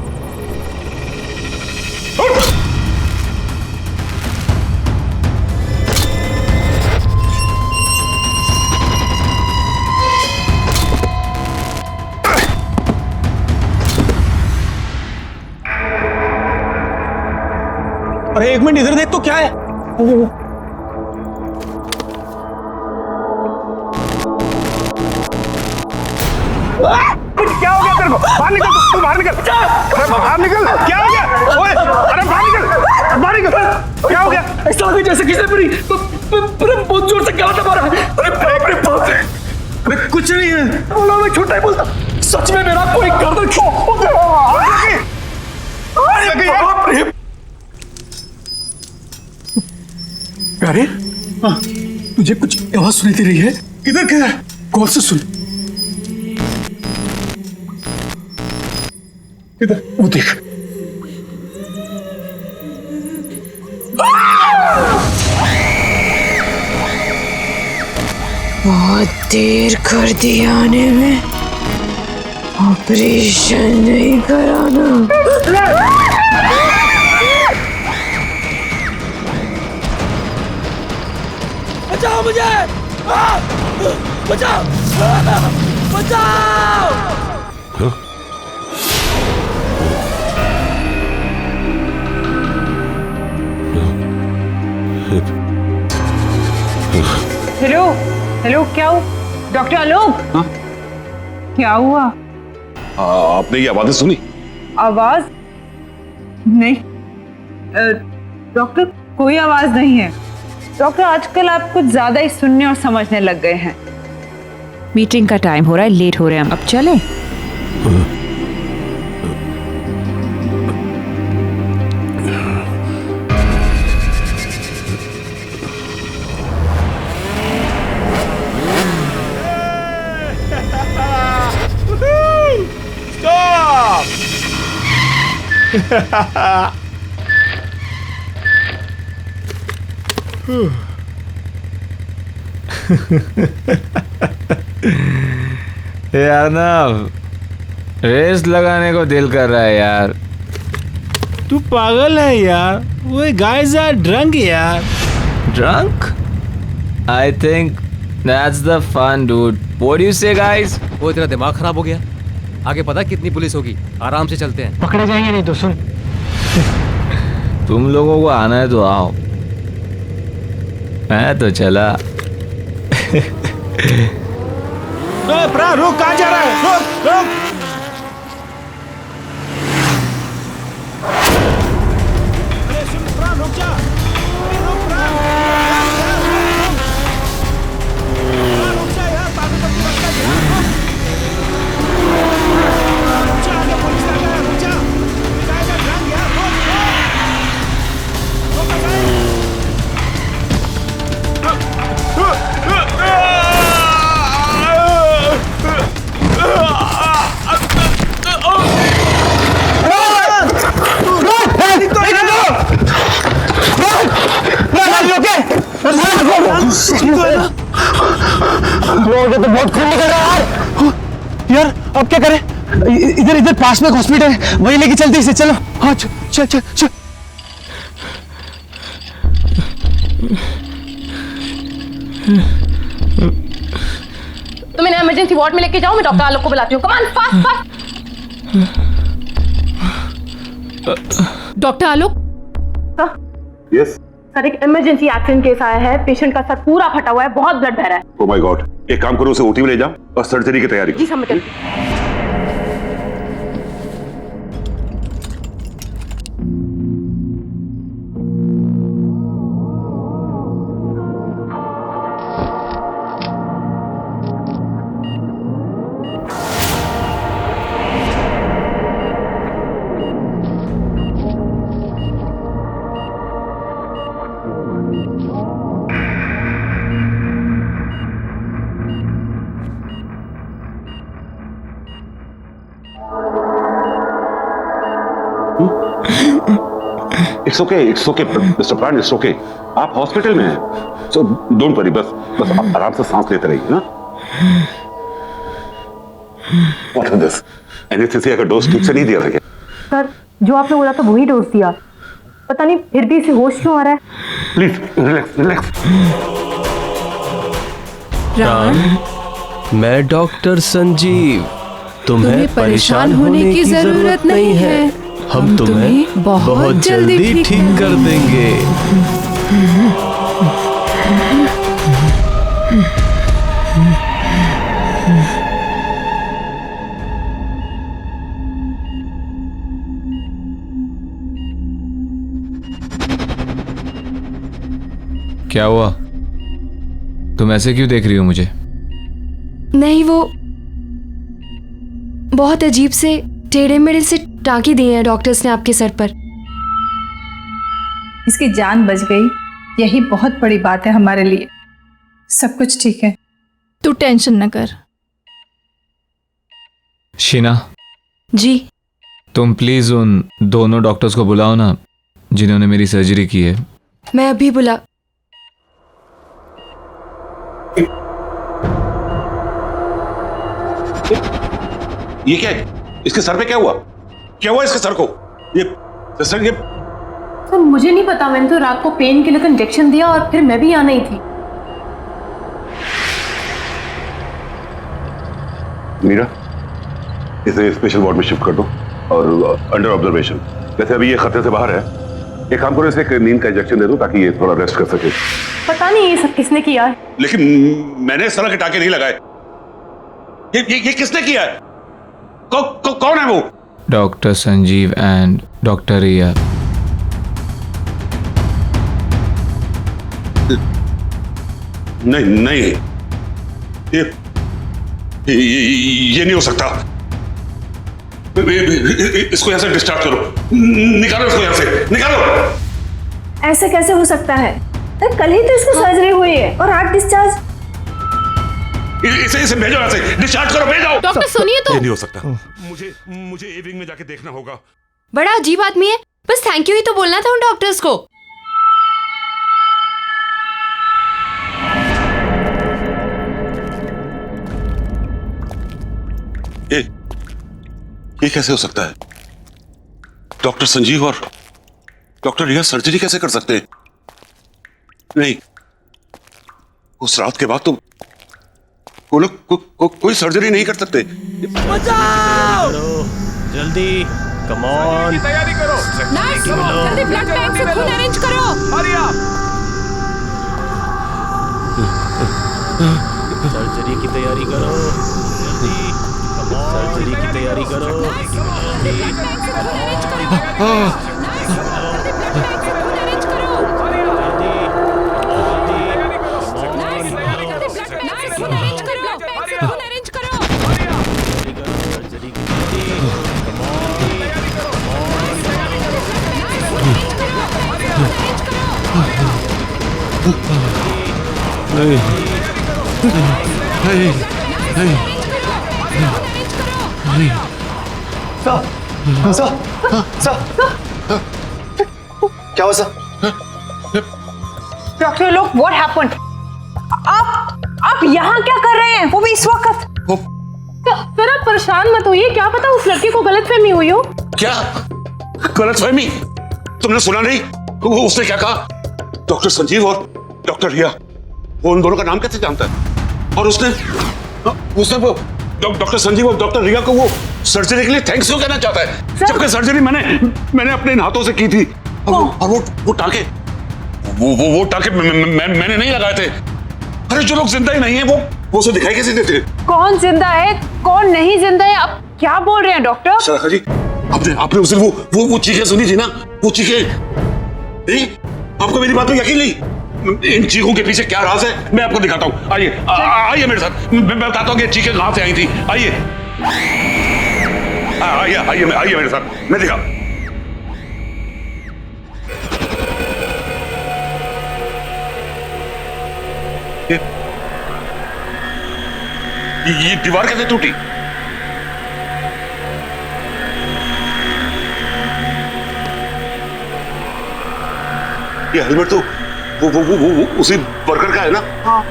अरे एक मिनट इधर देख तो, क्या है? क्या हो गया तेरे को? बाहर निकल, तू बाहर निकल। अरे बाहर निकल, क्या हो गया? ओए, अरे बाहर निकल, बाहर निकल। क्या हो गया? ऐसा लगा जैसे किसी ने मेरी बहुत जोर से गला दबा रहा है। अरे बाप रे, अरे कुछ नहीं है। बोला मैं झूठ नहीं बोलता, सच में मेरा कोई गर्दन प्यारे, तुझे कुछ आवाज सुनी दे रही है? किधर क्या है? कौन से सुन? इधर वो देख। बहुत देर कर दी आने में। ऑपरेशन नहीं कराना। बचाओ मुझे! बचाओ! बचाओ! हेलो हेलो, क्या हुआ डॉक्टर आलोक? क्या हुआ? आपने ये आवाजें सुनी? आवाज नहीं डॉक्टर, कोई आवाज नहीं है। डॉक्टर आजकल आप कुछ ज्यादा ही सुनने और समझने लग गए हैं। मीटिंग का टाइम हो रहा है, लेट हो रहे हैं हम, अब चलें? यार ना रेस लगाने को दिल कर रहा है यार। तू पागल है यार, वो गाइस आर ड्रंक यार। Drunk? I think that's the fun dude. What do you say guys? वो तेरा दिमाग खराब हो गया? आगे पता कितनी पुलिस होगी, आराम से चलते हैं। पकड़े जाएंगे नहीं तो सुन। तुम लोगों को आना है तो आओ, मैं तो चला। प्रा रुक, कहाँ जा रहा है? रुक रुक। अरे सुन प्रा, रुक जा। रुक प्रा, रुक जा यार, पागल पत्ती मत कर यार। रुक जा, आगे पुलिस आ गया, रुक जा। जाएगा ड्रंक यार, रुक रुक। तो बहुत खून निकल रहा है यार। अब क्या करें? इधर इधर पास में हॉस्पिटल है, वही लेके चलते इसे। चलो हाँ, चल चल चल। तुम इन्हें इमरजेंसी वार्ड में लेके जाओ, मैं डॉक्टर आलोक को बुलाती हूँ। Come on, fast fast. Doctor Alok? Yes sir, एक इमरजेंसी एक्सीडेंट केस आया है। पेशेंट का सर पूरा फटा हुआ है, बहुत ब्लड बह रहा है। ओह माय गॉड, एक काम करो, उसे ओटी में ले जाओ और सर्जरी की तैयारी। जी समझ। इट्स ओके मिस्टर प्राण, इट्स ओके। आप हॉस्पिटल में हैं, सो डोंट वरी। बस आप आराम से सांस लेते रहिए ना। What is this? एनेस्थीसिया का डोज ठीक से नहीं दिया गया। सर, जो आपने बोला था वही डोज दिया, पता नहीं फिर भी इसे होश क्यों आ रहा है। Please relax relax. प्राण, मैं डॉक्टर संजीव। तुम्हें परेशान होने की जरूरत नहीं है। हम तुम्हें बहुत जल्दी ठीक कर देंगे। क्या हुआ? तुम ऐसे क्यों देख रही हो मुझे? नहीं, वो बहुत अजीब से टेढ़े मेढ़े से टाँके दिए हैं डॉक्टर्स ने आपके सर पर। इसकी जान बच गई, यही बहुत बड़ी बात है हमारे लिए। सब कुछ ठीक है, तू टेंशन न कर। शीना जी, तुम प्लीज उन दोनों डॉक्टर्स को बुलाओ ना जिन्होंने मेरी सर्जरी की है। मैं अभी बुला। ये क्या है? इसके सर पे क्या हुआ? क्या हुआ इसके सर को? ये सिस्टर ये सर मुझे नहीं पता, मैंने तो रात को पेन किलर का इंजेक्शन दिया और फिर मैं भी यहाँ नहीं थी। मीरा, इसे स्पेशल वार्ड में शिफ्ट कर दो और अंडर ऑब्जर्वेशन। जैसे अभी ये खतरे से बाहर है, एक काम करो, इसे एक नींद का इंजेक्शन दे दो ताकि ये थोड़ा रेस्ट कर सके। पता नहीं ये सब किसने किया है। लेकिन मैंने इस तरह के टाके नहीं लगाए। ये किसने किया है? कौन है वो? डॉक्टर संजीव एंड डॉक्टर रिया। नहीं, ये नहीं हो सकता। इसको यहां से डिस्चार्ज करो, निकालो इसको यहां से, निकालो। ऐसे कैसे हो सकता है? कल ही तो इसको सर्जरी हुई है और आज डिस्चार्ज। इसे भेजो यहां से, डिस्चार्ज करो, भेजो। डॉक्टर सुनिए तो। ये नहीं हो सकता। मुझे ए विंग में जाके देखना होगा। बड़ा अजीब आदमी है, बस थैंक यू ही तो बोलना था उन डॉक्टर्स को। ये कैसे हो सकता है? डॉक्टर संजीव और डॉक्टर रिया सर्जरी कैसे कर सकते हैं? नहीं, उस रात के बाद तो वो लोग कोई सर्जरी नहीं कर सकते। बचाओ! जल्दी, कम ऑन। तैयारी करो। नर्स, जल्दी ब्लड बैंक से खून अरेंज करो। हरी आप। सर्जरी की तैयारी करो। जल्दी, कम ऑन। सर्जरी की तैयारी करो। क्या हुआ सर? डॉक्टर लोग, व्हाट हैपेंड? आप यहाँ क्या कर रहे हैं, वो भी इस वक्त? सर आप परेशान मत होइए, क्या पता उस लड़के को गलतफहमी हुई हो। क्या गलतफहमी? तुमने सुना नहीं? उसने क्या कहा? डॉक्टर संजीव और डॉक्टर रिया, वो उन दोनों का नाम कैसे जानता है? और उसने वो डॉक्टर संजीव और डॉक्टर रिया को वो सर्जरी के लिए थैंक्स क्यों कहना चाहता है? जबकि सर्जरी मैंने अपने इन हाथों से की थी। और वो टाके वो टाके मैंने नहीं लगाए थे। अरे जो लोग जिंदा ही नहीं है वो उसे दिखाई कैसे देते? कौन जिंदा है कौन नहीं जिंदा है, आप क्या बोल रहे हैं डॉक्टर? शारदा जी, आपने उस दिन वो चीखें सुनी थी ना? वो चीखें नहीं? आपको मेरी बात में यकीन नहीं? इन चीखों के पीछे क्या राज है मैं आपको दिखाता हूँ। आइए मेरे साथ, मैं बताता हूँ कि चीखें कहां से आई थी। आइए मेरे साथ, मैं दिखा। ये दीवार कैसे टूटी? ये हेलमेट तो वो उसी वर्कर का है ना? हाँ।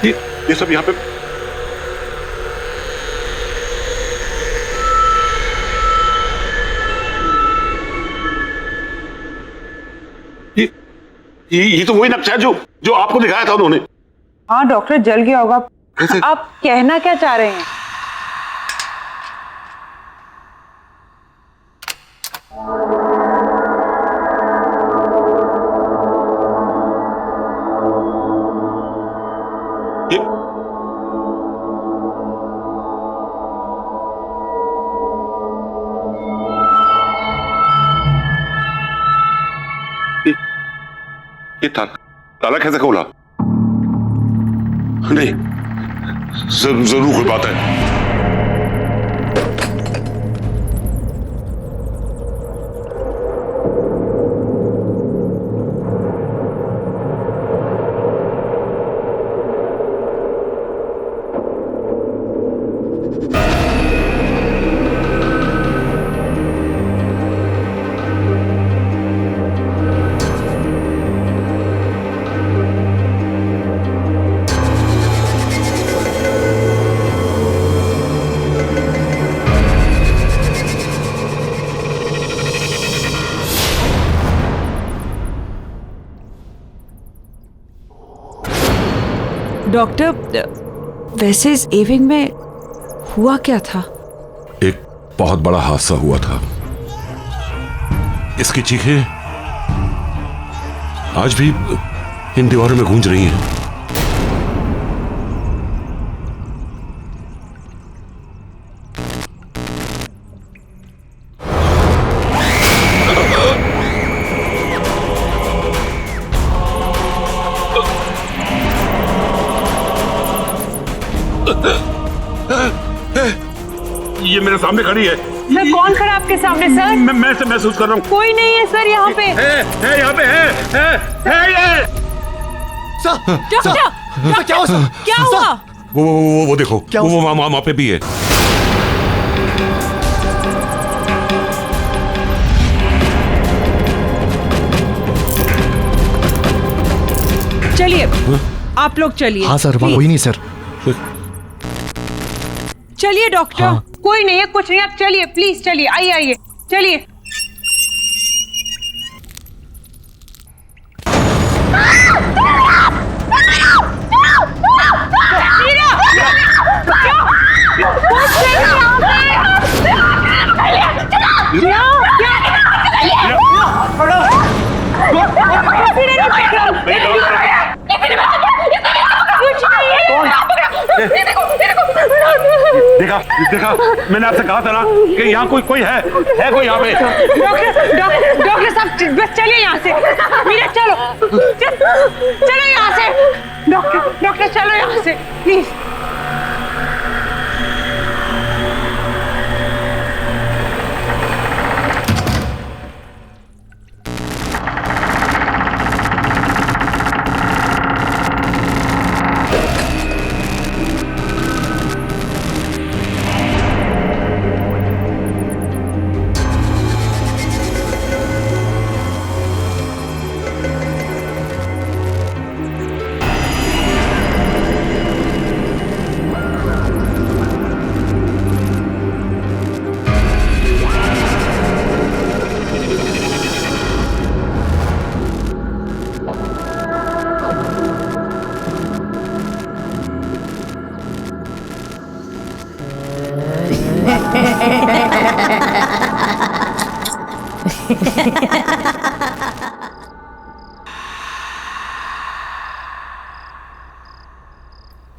ये सब यहाँ पे ये तो वही नक्शा है जो आपको दिखाया था उन्होंने। हाँ डॉक्टर, जल गया होगा। आप कहना क्या चाह रहे हैं? ये ताला कैसे खोला? नहीं, जरूर कोई बात है। डॉक्टर, वैसे इस एविंग में हुआ क्या था? एक बहुत बड़ा हादसा हुआ था। इसकी चीखें आज भी इन दीवारों में गूंज रही हैं। ये मेरे सामने खड़ी है। सर कौन खड़ा आपके सामने सर? मैं से महसूस कर रहा हूँ। कोई नहीं है सर यहाँ पे। है यहाँ पे है ये। डॉक्टर क्या हुआ? वो देखो, वो वहाँ पे भी है। चलिए आप लोग चलिए। हाँ सर, वहाँ कोई नहीं सर। चलिए डॉक्टर। हाँ। कोई नहीं है, कुछ नहीं, आप चलिए प्लीज, चलिए, आइए आइए, चलिए। देखा मैंने आपसे कहा था ना कि यहाँ कोई है कोई यहाँ पे। डॉक्टर साहब बस चलिए यहाँ से। मीरा चलो चलो यहाँ से। डॉक्टर चलो यहाँ से प्लीज।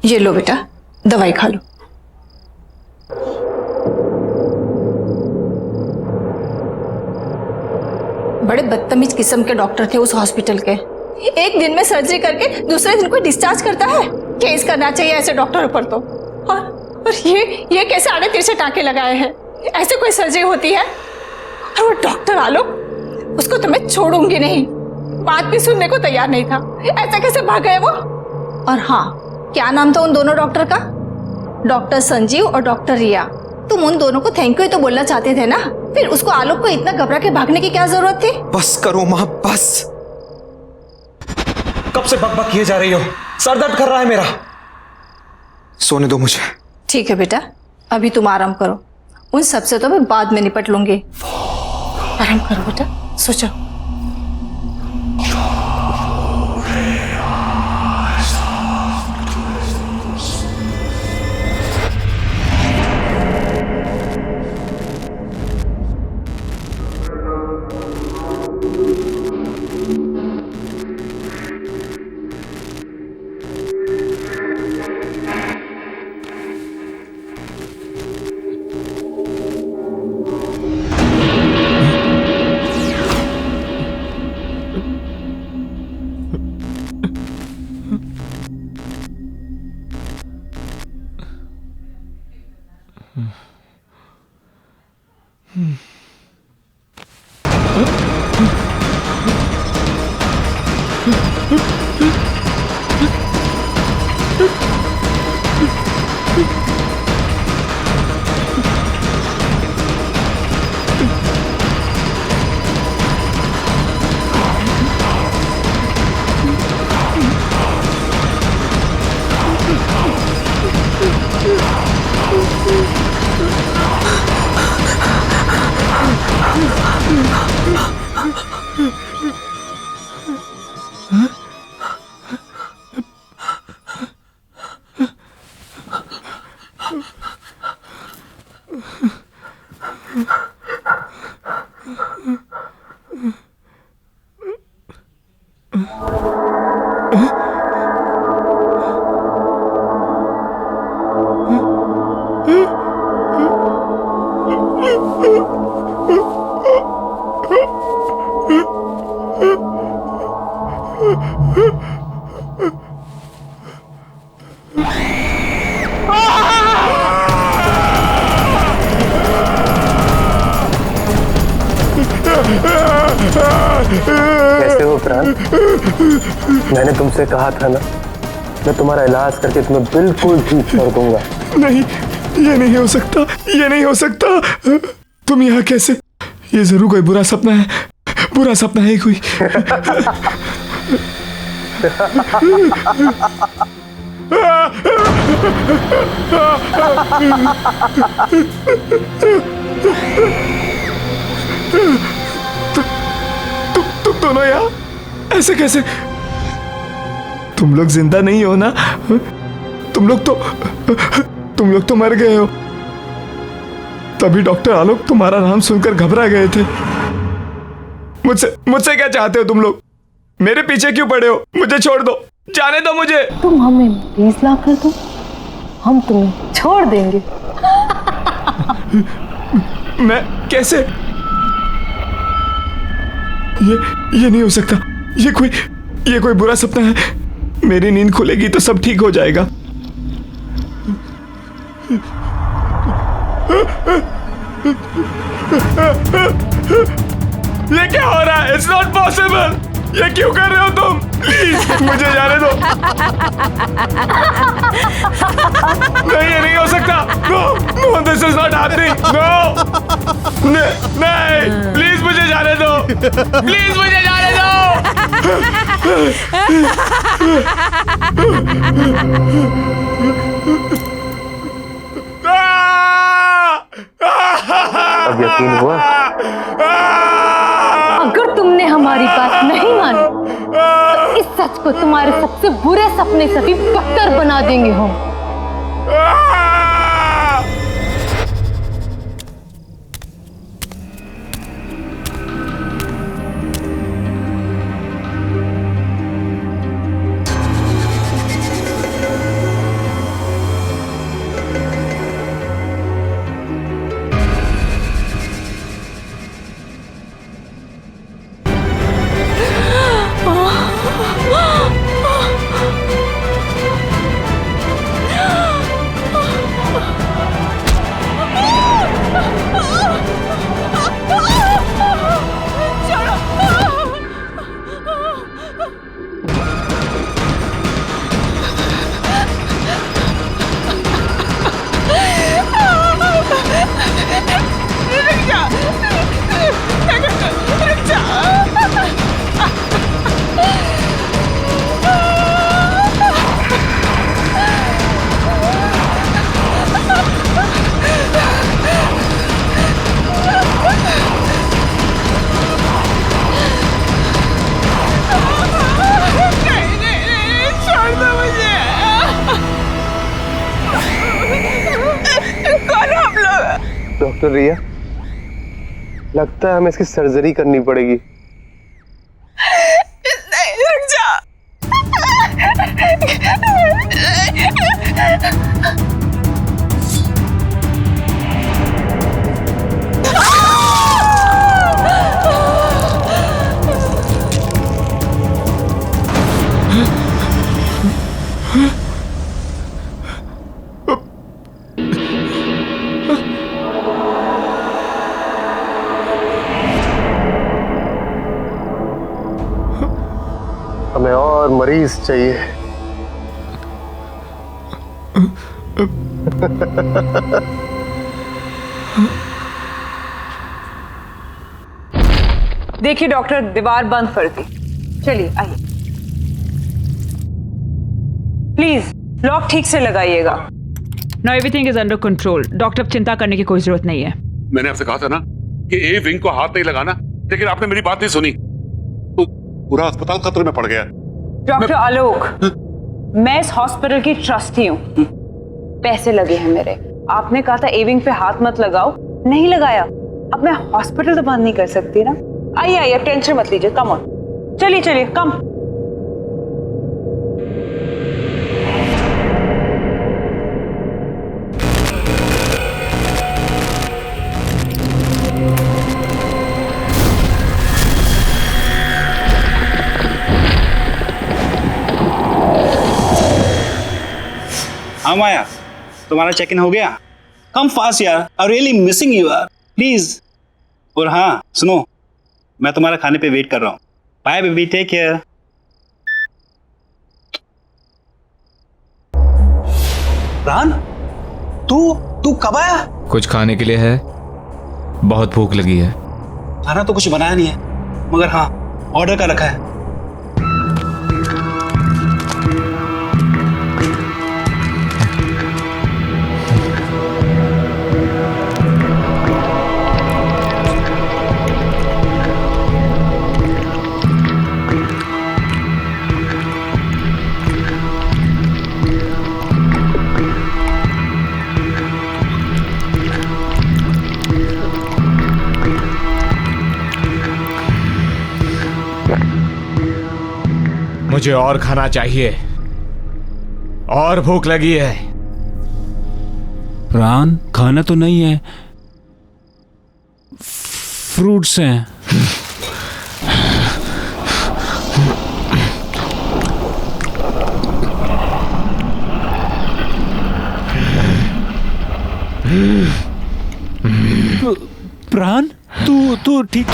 ये लो बेटा, दवाई खा लो। बड़े बदतमीज किस्म के डॉक्टर थे उस हॉस्पिटल के। एक दिन में सर्जरी करके दूसरे दिन को डिस्चार्ज करता है। केस करना चाहिए ऐसे डॉक्टरों पर तो। और ये कैसे आड़े तिरछे टाँके लगाए हैं? ऐसे कोई सर्जरी होती है? और वो डॉक्टर आलोक, उसको तो मैं छोड़ूंगी नहीं। बात भी सुनने को तैयार नहीं था। ऐसा कैसे भाग गए वो? और हाँ, क्या नाम था उन दोनों डॉक्टर का? डॉक्टर संजीव और डॉक्टर रिया। तुम उन दोनों को थैंक यू तो बोलना चाहते थे ना, फिर उसको आलोक को इतना घबरा के भागने की क्या जरूरत थी? बस करो माँ, बस। कब से बकबक किए जा रही हो? सर दर्द कर रहा है मेरा। सोने दो मुझे। ठीक है बेटा, अभी तुम आराम करो। उन सबसे तो मैं बाद में निपट लूंगी। आराम करो बेटा, सो जाओ। कैसे हो प्राण? मैंने तुमसे कहा था ना, मैं तुम्हारा इलाज करके तुम्हें बिल्कुल ठीक कर दूंगा। नहीं, ये नहीं हो सकता, ये नहीं हो सकता। तुम यहाँ कैसे? ये जरूर कोई बुरा सपना है, बुरा सपना है कोई। तुम दोनों यहाँ ऐसे कैसे? तुम लोग जिंदा नहीं हो ना? तुम लोग तो मर गए हो। तभी डॉक्टर आलोक तुम्हारा नाम सुनकर घबरा गए थे। मुझसे क्या चाहते हो तुम लोग? मेरे पीछे क्यों पड़े हो? मुझे छोड़ दो, जाने दो मुझे। तुम हमें 20 लाख कर दो, हम तुम्हें छोड़ देंगे। मैं कैसे? ये नहीं हो सकता। ये कोई बुरा सपना है। मेरी नींद खुलेगी तो सब ठीक हो जाएगा। ये क्या हो रहा है? It's not possible. ये क्यों कर रहे हो तुम? प्लीज मुझे जाने दो। नहीं, ये नहीं हो सकता। No, this is not happening. No, नहीं, प्लीज मुझे जाने दो। प्लीज मुझे जाने दो। अब यकीन हुआ? अगर तुमने हमारी बात नहीं मानी तो इस सच को तुम्हारे सबसे बुरे सपने से भी बदतर बना देंगे हम। डॉक्टर रिया, लगता है हमें इसकी सर्जरी करनी पड़ेगी। नहीं, रुक जा। हमें और मरीज चाहिए। देखिए डॉक्टर, दीवार बंद कर दी। चलिए आइए, प्लीज लॉक ठीक से लगाइएगा। No, everything is under control. Doctor, चिंता करने की कोई जरूरत नहीं है। मैंने आपसे कहा था ना कि ए विंग को हाथ नहीं लगाना, लेकिन आपने मेरी बात नहीं सुनी तो पूरा अस्पताल खतरे में पड़ गया। डॉक्टर आलोक, मैं इस हॉस्पिटल की ट्रस्टी हूँ, पैसे लगे हैं मेरे। आपने कहा था ए विंग पे हाथ मत लगाओ, नहीं लगाया। अब मैं हॉस्पिटल तो बंद नहीं कर सकती ना। आइए आइए, टेंशन मत लीजिए, कम ऑन। चलिए चलिए, कम। हाँ माया, तुम्हारा चेक इन हो गया? कम फास्ट यार, आई रियली मिसिंग यू यार, प्लीज। और हाँ सुनो, मैं तुम्हारा खाने पे वेट कर रहा हूँ। Bye baby, take care. रान, तू कब आया? कुछ खाने के लिए है? बहुत भूख लगी है। खाना तो कुछ बनाया नहीं है, मगर हाँ ऑर्डर का रखा है। मुझे और खाना चाहिए, और भूख लगी है। रान, खाना तो नहीं है, फ्रूट्स हैं। प्राण, तू ठीक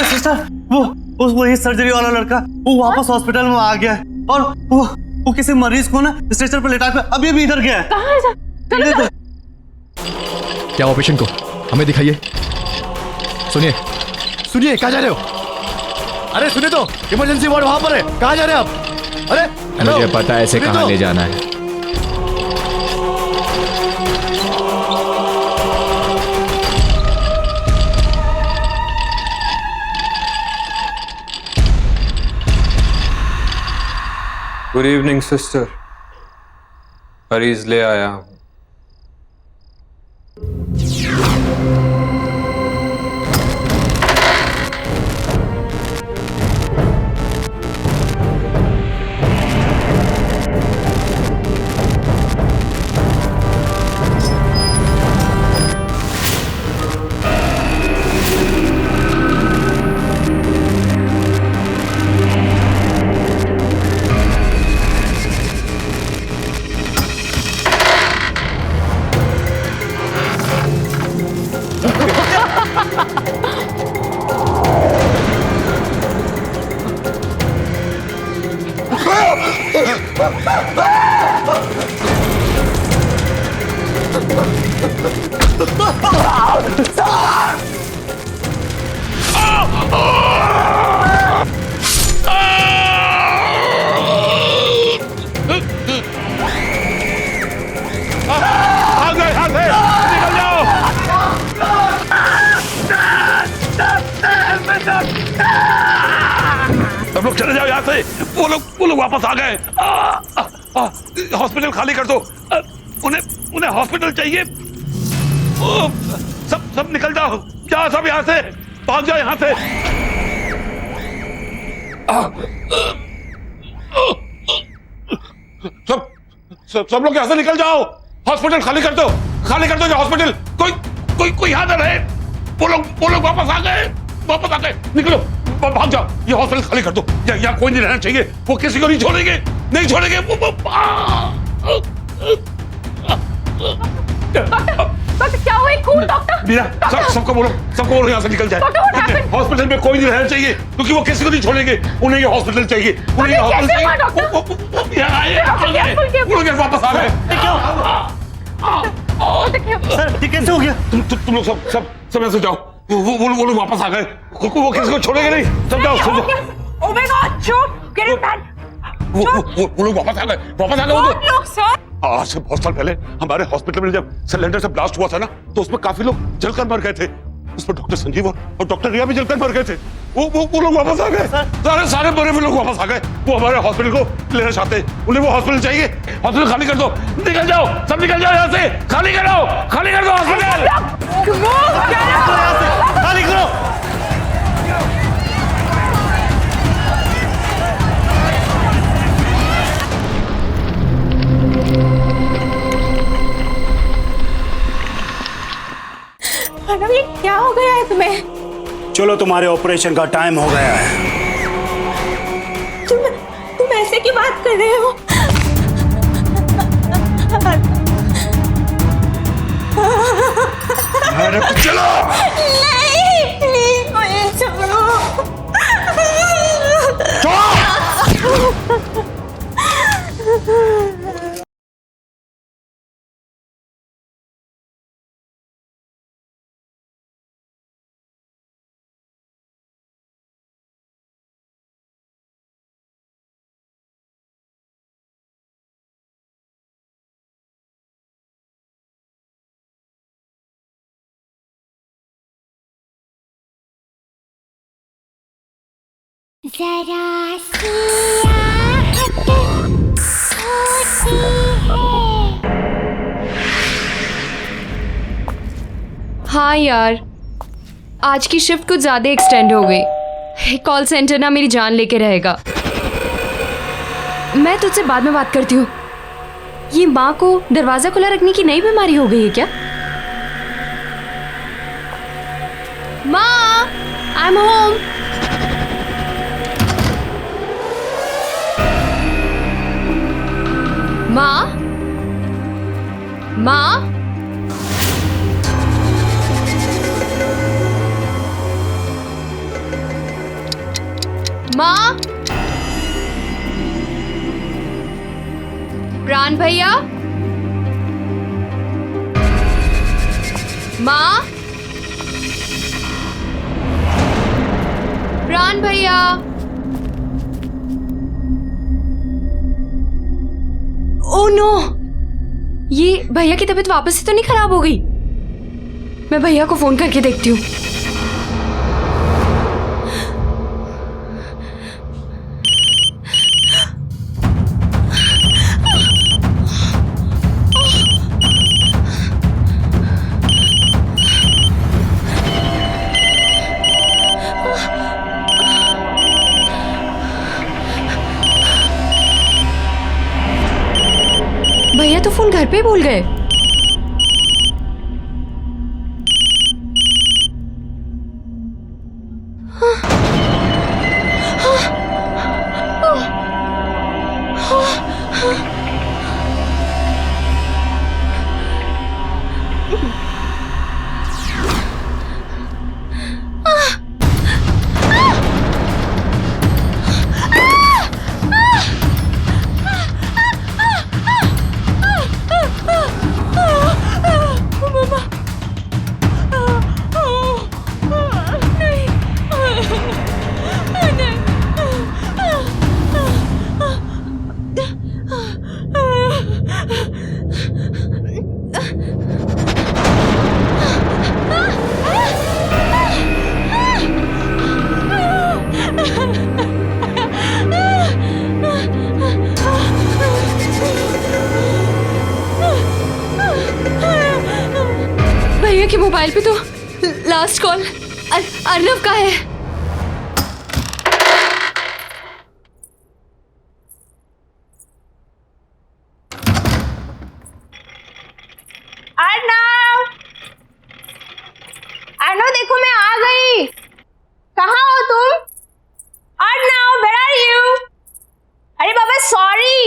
सिस्टर, वो ये सर्जरी वाला लड़का वो वापस हॉस्पिटल में आ गया है, और वो किसी मरीज को ना स्ट्रेचर पर लेटा कर अभी भी इधर गया है। कहाँ है? चलो क्या हुआ पेशेंट को? हमें दिखाइए। सुनिए, कहाँ जा रहे हो? अरे सुनिए तो, इमरजेंसी वार्ड वहां पर है, कहाँ जा रहे हैं आप? अरे मुझे पता है इसे कहाँ ले जाना है। गुड इवनिंग सिस्टर, मरीज ले आया हूं। सब लोग चले जाओ यहाँ से। वो लोग वापस आ गए। हॉस्पिटल खाली कर दो। उन्हें हॉस्पिटल चाहिए। सब निकल जाओ सब यहाँ से, भाग जाओ यहाँ से। सब लोग यहाँ से निकल जाओ। हॉस्पिटल खाली कर दो ये हॉस्पिटल। कोई यहाँ न रहे। वो लोग वापस आ गए। निकलो, भाग जाओ। ये हॉस्पिटल खाली कर दो। यहाँ कोई नहीं रहना चाहिए। वो किसी को नहीं छोड़ेंगे। डॉक्टर क्या हुआ? खून डॉक्टर। मीरा, सबको बोलो यहाँ से निकल जाए। हॉस्पिटल में कोई नहीं रहना चाहिए, क्योंकि वो किसी को नहीं छोड़ेंगे। उन्हें ये हॉस्पिटल चाहिए। वापस आ गए। सर, ये कैसे हो गया? तुम लोग सब ऐसे जाओ। वो लोग वापस आ गए। वो किसी को छोड़ेंगे नहीं। सब जाओ। Oh my God, shoot! Get him back! वो लोग वापस आ गए। लोग सर? आज से बहुत साल पहले हमारे हॉस्पिटल में जब सिलेंडर से ब्लास्ट हुआ था ना, तो उसमें काफी लोग जलकर मर गए थे। उसमें डॉक्टर संजीव और डॉक्टर रिया भी जलकर मर गए थे। वो लोग वापस आ गए, सारे मरे हुए लोग वापस आ गए। वो हमारे हॉस्पिटल को लेना चाहते हैं, उन्हें वो हॉस्पिटल चाहिए। हॉस्पिटल खाली कर दो, निकल जाओ, सब निकल जाओ यहाँ से, खाली कर दो हॉस्पिटल, खाली करो। मैडम ये क्या हो गया है तुम्हें? चलो तुम्हारे ऑपरेशन का टाइम हो गया है। तुम ऐसे क्यों बात कर रहे हो? चलो। नहीं, मुझे छोड़ो। जरा सी आहट होती है। हाँ यार, आज की शिफ्ट कुछ ज़्यादा एक्सटेंड हो गई। कॉल सेंटर ना मेरी जान लेके रहेगा। मैं तुझसे बाद में बात करती हूँ। ये माँ को दरवाज़ा खुला रखने की नई बीमारी हो गई है क्या? माँ, आई एम होम। माँ, माँ, माँ, प्राण भैया, माँ, प्राण भैया। ओह नो, ये भैया की तबीयत वापस से तो नहीं खराब हो गई? मैं भैया को फोन करके देखती हूँ। भैया तो फोन घर पे भूल गए। भैया के मोबाइल पे तो लास्ट कॉल अर्नव का है। अर्नव देखो मैं आ गई। कहाँ हो तुम? Arnav, where are you? अरे बाबा सॉरी।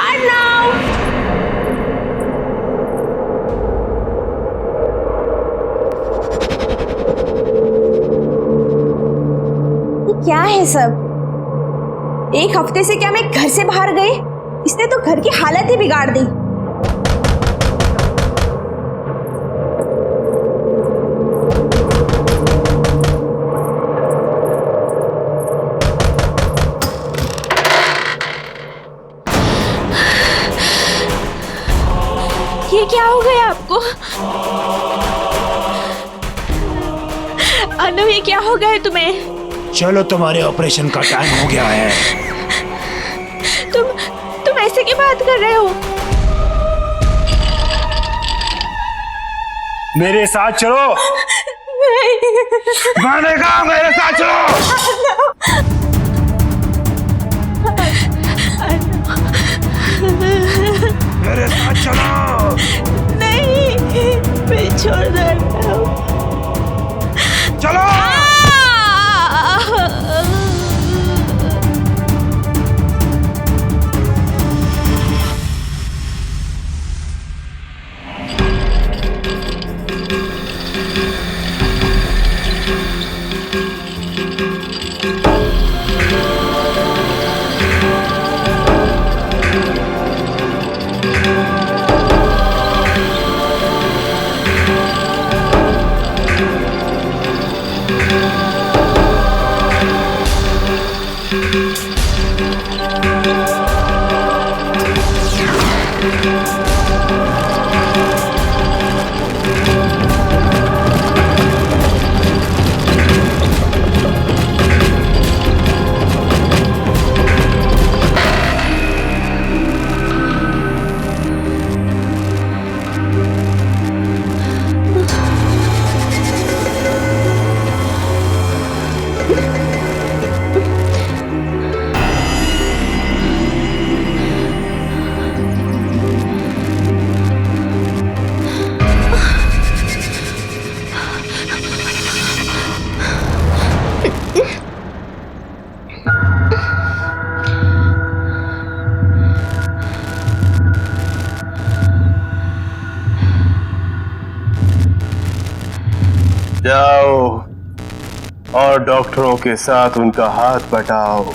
अर्नव, ये क्या है सब? एक हफ्ते से क्या मैं घर से बाहर गई? इसने तो घर की हालत ही बिगाड़ दी। ये क्या हो गया आपको? अनु ये क्या हो गया है तुम्हें? चलो तुम्हारे ऑपरेशन का टाइम हो गया है। तुम ऐसे क्यों बात कर रहे हो? मेरे साथ चलो। मैंने कहा मेरे साथ चलो। मेरे साथ चलो। नहीं, मैं छोड़ दे रहा हूँ। चलो। जाओ और डॉक्टरों के साथ उनका हाथ बटाओ।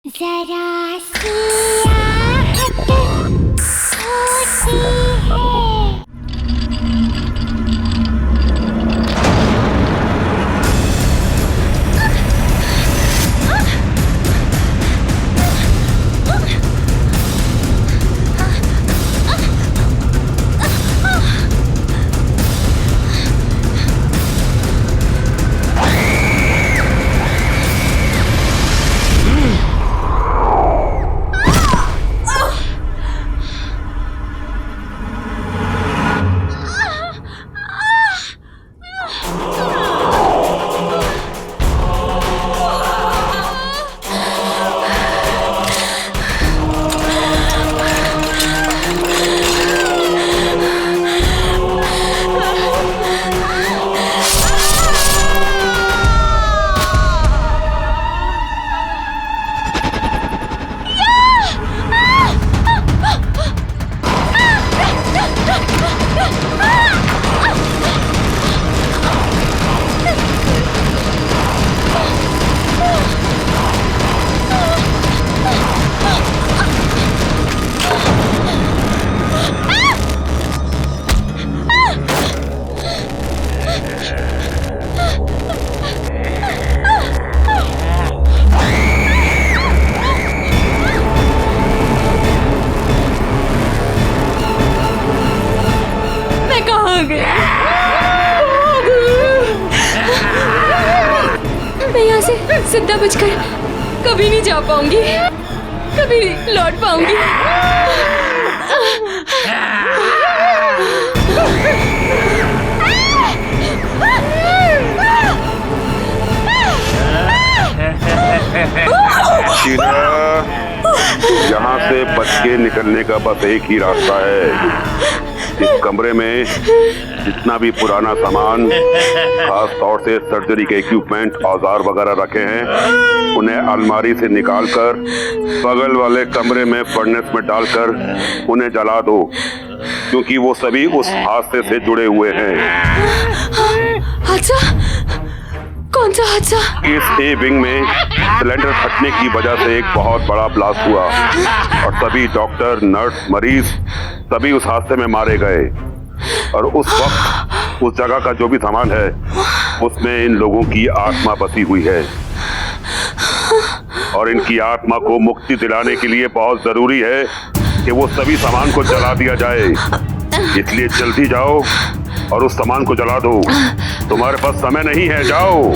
जरा सी आहट होती है। गई। मैं यहाँ से जिंदा बचकर कभी नहीं जा पाऊंगी, कभी नहीं लौट पाऊंगी। शीला, यहाँ से बच के निकलने का बस एक ही रास्ता है। इस कमरे में जितना भी पुराना सामान, खास तौर से सर्जरी के इक्विपमेंट, औजार वगैरह रखे हैं, उन्हें अलमारी से निकालकर बगल वाले कमरे में फर्नेस में डालकर उन्हें जला दो, क्योंकि वो सभी उस हादसे से जुड़े हुए हैं। हादसा? कौन सा हादसा? इस ए विंग में सिलेंडर फटने की वजह से एक बहुत बड़ा ब्लास्ट हुआ और सभी डॉक्टर, नर्स, मरीज सभी उस हादसे में मारे गए। और उस वक्त उस जगह का जो भी सामान है उसमें इन लोगों की आत्मा बसी हुई है, और इनकी आत्मा को मुक्ति दिलाने के लिए बहुत जरूरी है कि वो सभी सामान को जला दिया जाए। इसलिए जल्दी जाओ और उस सामान को जला दो। तुम्हारे पास समय नहीं है, जाओ।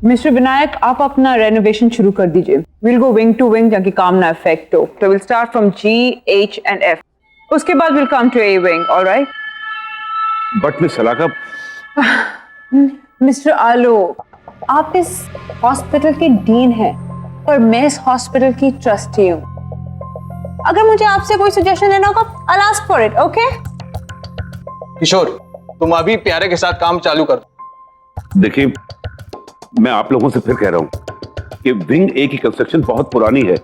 मिस्टर विनायक, आप अपना रेनोवेशन शुरू कर दीजिए। Will go wing to wing ताकि काम ना इफेक्ट हो। तो will start from G, H and F। उसके बाद will come to A wing, alright? But miss Salaka, mister Alok, आप इस हॉस्पिटल के डीन हैं और मैं इस हॉस्पिटल की ट्रस्टी हूँ। अगर मुझे आपसे कोई सजेशन लेना होगा, I'll ask for it, okay? किशोर, तुम अभी प्यारे के साथ काम चालू कर। देखिए, मैं आप लोगों से फिर कह रहा हूं कि विंग ए की कंस्ट्रक्शन बहुत पुरानी है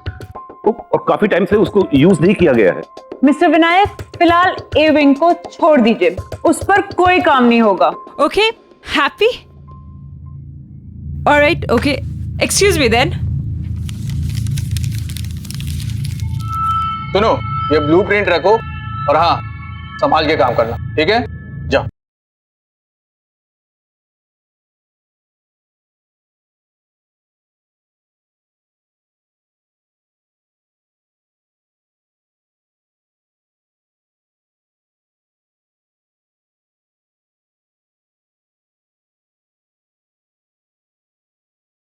और काफी टाइम से उसको यूज नहीं किया गया है। मिस्टर विनायक, फिलहाल ए विंग को छोड़ दीजिए, उस पर कोई काम नहीं होगा। Okay, happy? Alright, okay, excuse me then. सुनो, ये ब्लूप्रिंट रखो और हाँ, संभाल के काम करना, ठीक है?